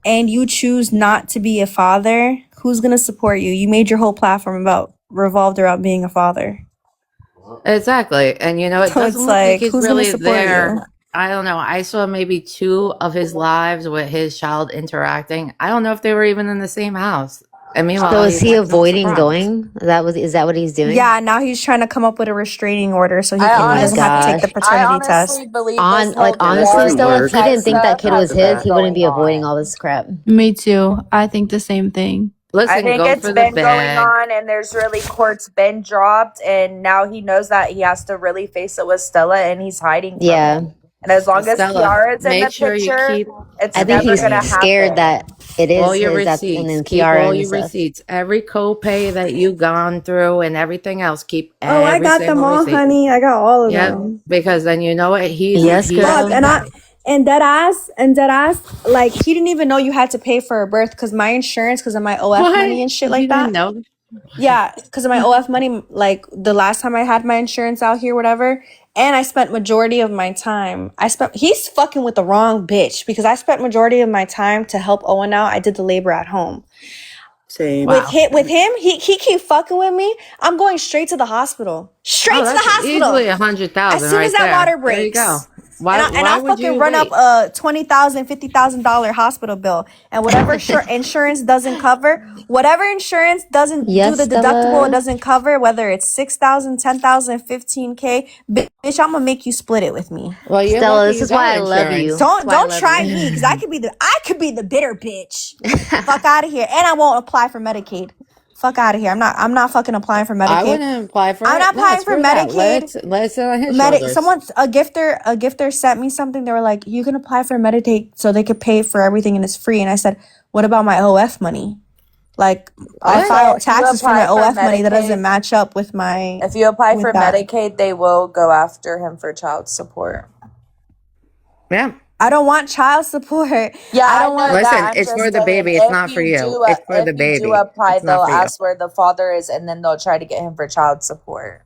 and you choose not to be a father, who's gonna support you? You made your whole platform revolved around being a father. Exactly. And it So it's doesn't look like like, he's who's gonna really support there. you? I don't know. I saw maybe 2 of his lives with his child interacting. I don't know if they were even in the same house. And meanwhile, So is he's he acting all avoiding surprised. going? Is that what he's doing? Yeah, now he's trying to come up with a restraining order so he Oh my doesn't have to take the gosh. paternity test. believe Honestly, Stella, if he didn't think that kid was his, his, he wouldn't be avoiding all this crap. Me too. I think the same thing. I think it's been going on, and there's really courts been dropped, and now he knows that he has to really face it with Stella, and he's hiding from it. And as long as Stella, Kiara's in the make sure you picture, keep. it's I think never he's gonna scared happen. that it is All your his, receipts. and then Keep Kiara all and your stuff. receipts. Every copay that you've gone through and everything else. Keep Oh, I every got them single all, receipt. honey. I got all of Yeah, them. because then you know what he's Yes, he's girl. Look, and And dead ass, like he didn't even know you had to pay for a birth because my insurance, because of my OF money and shit like that. Know? Yeah, because of my OF money, like the last time I had my insurance out here, whatever. And I spent majority of my time. He's fucking with the wrong bitch because I spent majority of my time to help Owen out. I did the labor at home. Same. With him, he keep fucking with me. I'm going straight to the hospital. Straight to the That's hospital. easily 100,000 As soon right as that there. water There you breaks. go. And Why I'll would fucking you run wait? up a $20,000, $50,000 hospital bill, and whatever insurance doesn't cover, whatever insurance doesn't do Yes, the deductible, it Stella. doesn't cover. Whether it's 6,000, 10,000, 15K, bitch, I'm gonna make you split it with me. Well, you're Stella, lucky this you is why got I love you. insurance. That's why I Don't love try you. me because I could be the bitter bitch. Fuck out of here, and I won't apply for Medicaid. Fuck out of here. I'm not fucking applying for I Medicaid. wouldn't apply for I'm it. not No, applying for screw that. Medicaid. Let it sit on his shoulders. A gifter sent me something. They were like, you can apply for Medicaid so they could pay for everything and it's free. And I said, what about my OF money? Like I file taxes for my OF money that doesn't match up with my. If you apply with for that. Medicaid, they will go after him for child support. Yeah. I don't want child support. Yeah, I I don't know want. Listen, that. I'm it's just for the saying, baby. It's if not for you you. do, It's for if the you do baby. apply, It's not they'll for you. ask where the father is, and then they'll try to get him for child support.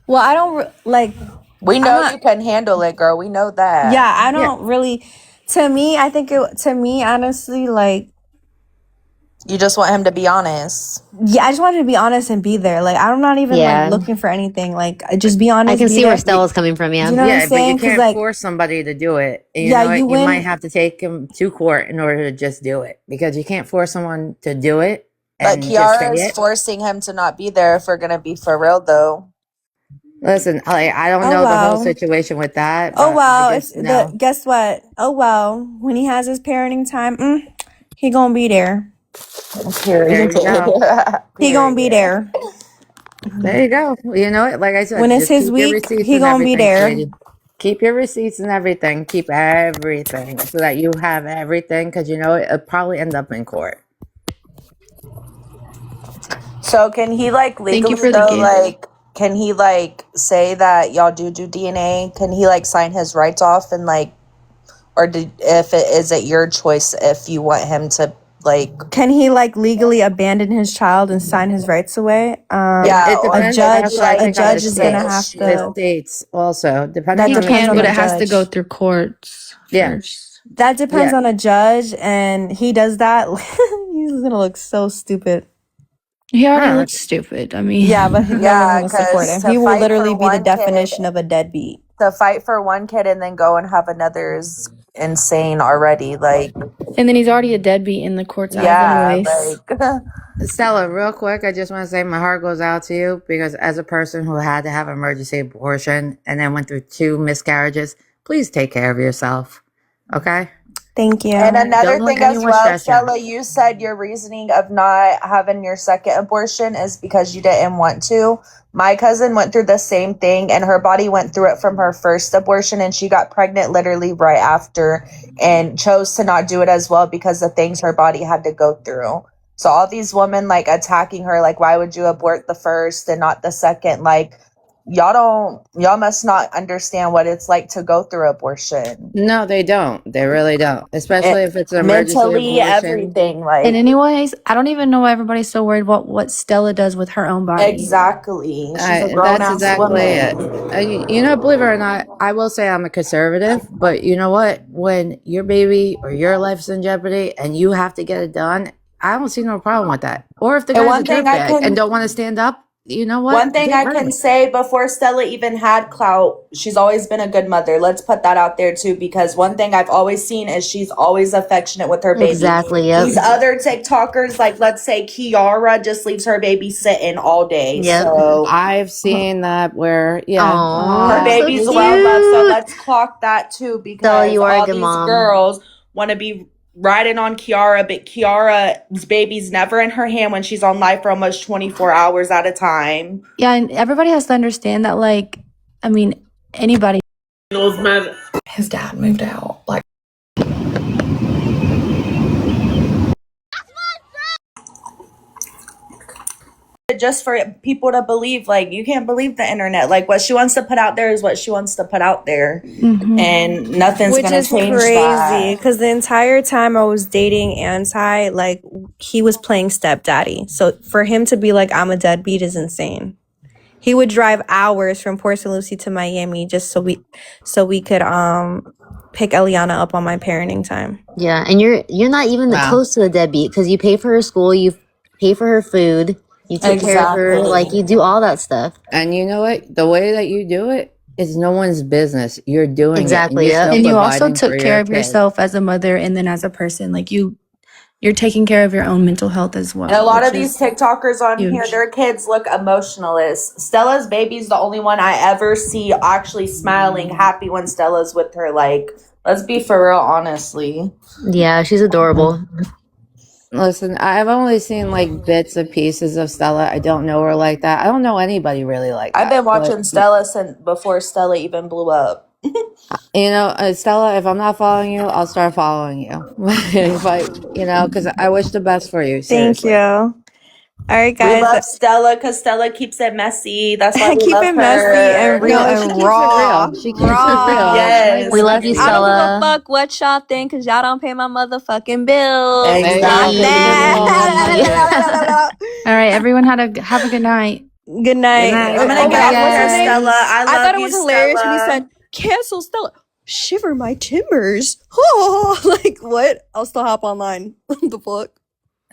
Well, I don't like. We know you can handle it, girl. We know that. Yeah, I don't really. To me, I think honestly, like. You just want him to be honest. Yeah, I just wanted to be honest and be there. Like I'm not even Yeah. like looking for anything. Like just be honest. I can be see there. where Stella's coming from, yeah. Do you know what I'm Yeah, but saying? you 'Cause, can't like, force somebody to do it. You Yeah, know what? you You might win- have to take them to court in order to just do it because you can't force someone to do it But and just say Kiara is it. forcing him to not be there if we're gonna be for real, though. Listen, I don't Oh, know the whole wow. situation with that. Oh But well, I it's just know. guess what? Oh well, when he has his parenting time, he gonna be there. There you go. He gonna be there. There you go. You know it. Like I said, When it's just his keep your week, receipts he and gonna be everything, there. sweetie. Keep your receipts and everything. Keep everything so that you have everything because you know it'll probably end up in court. So can he like Thank you legally for the though, gift. like can he like say that y'all do DNA? Can he like sign his rights off and like, or is it your choice if you want him to like? Can he like legally abandon his child and sign his rights away? Yeah, It or a depends judge. also, I A think, on the judge is gonna states. have The to. states also, depending That on the depends Can, on but the it has to judge. go through courts Yeah. first. That depends Yeah. on a judge, and he does that. He's gonna look so stupid. He already Huh. looks stupid. I mean, Yeah, but no Yeah, one's gonna support because him. to He will fight literally for be the one definition kid, of a deadbeat. to fight for one kid and then go and have another is insane already. Like, and then he's already a deadbeat in the court's eyes yeah, anyways. like Stella, real quick, I just want to say my heart goes out to you because as a person who had to have emergency abortion and then went through 2 miscarriages, please take care of yourself. Okay? Thank you. And another Don't let thing as anyone well, stress you. Stella, you said your reasoning of not having your second abortion is because you didn't want to. My cousin went through the same thing and her body went through it from her first abortion and she got pregnant literally right after and chose to not do it as well because of things her body had to go through. So all these women like attacking her, like, why would you abort the first and not the second? Like, y'all must not understand what it's like to go through abortion. No, they don't. They really don't. Especially if it's an emergency Mentally, abortion. everything. Like, And anyways, I don't even know why everybody's so worried about what Stella does with her own body. exactly. She's a grown That's ass exactly it. woman. You know, believe it or not, I will say I'm a conservative, but you know what? When your baby or your life's in jeopardy and you have to get it done, I don't see no problem with that. Or if the And guy's one a thing I dirtbag can- and don't want to stand up, you know what? One thing Get I rid of can it. say, before Stella even had clout, she's always been a good mother. Let's put that out there too, because one thing I've always seen is she's always affectionate with her baby. Exactly, yep. These other TikTokers, like let's say Kiara, just leaves her baby sitting all day. Yep. So I've seen that where, Aw, her baby's so well loved. So cute. let's clock that too, because Stella, you are a all good these mom. girls want to be riding on Kiara, but Kiara's baby's never in her hand when she's on live for almost 24 hours at a time. Yeah, and everybody has to understand that, like, I mean, anybody. His dad moved out. Like, it just for people to believe. Like, you can't believe the internet. Like, what she wants to put out there is what she wants to put out there. And nothing's Which gonna is change crazy that. because the entire time I was dating Anti, like he was playing stepdaddy. So for him to be like, I'm a deadbeat is insane. He would drive hours from Port St. Lucie to Miami just so we could pick Eliana up on my parenting time. Yeah, and you're not even close to the deadbeat because you pay for her school, you pay for her food, you take care of her, like you do all that stuff. And you know what? The way that you do it is no one's business. You're doing Exactly, it. And, yeah. you're And still you also providing for took your care of kid. yourself as a mother and then as a person. Like you're taking care of your own mental health as well. And a lot which of these is TikTokers on here, huge. their kids look emotionless. Stella's baby's the only one I ever see actually smiling, happy when Stella's with her. Like, let's be for real, honestly. Yeah, she's adorable. Listen, I've only seen like bits and pieces of Stella. I don't know her like that. I don't know anybody really like that. I've been watching But, Stella since before Stella even blew up. you know, Stella, if I'm not following you, I'll start following you. Because I wish the best for you. Thank Seriously. you. All right, We guys. love Stella because Stella keeps it messy. That's why we Keep love it her. messy and real No, she and keeps it raw. real. She keeps it real. Yes. We love you, I don't give a Stella. fuck what y'all think because y'all don't pay my motherfucking bills. Exactly. All right, everyone have a good night. Good night. Good night. I'm gonna Oh my get God, off what's her here, name? Stella. I love thought it you, was hilarious when he Stella. said, cancel Stella. Shiver my timbers. Oh, like what? I'll still hop online. The fuck?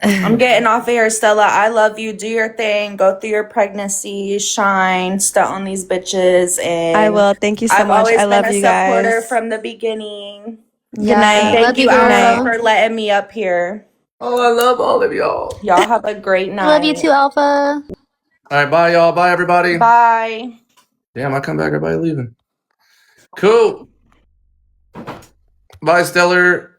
I'm getting off of here, Stella. I love you. Do your thing. Go through your pregnancy. Shine. Stunt on these bitches. And I will. Thank you so I've much. always I been love a you supporter guys. from the beginning. Good night. And thank Love you, you, Alpha, girl. for letting me up here. Oh, I love all of y'all. Y'all have a great night. Love you too, Alpha. All right, bye, y'all. Bye, everybody. Bye. Damn, I come back, everybody leaving. Cool. Bye, Stellar.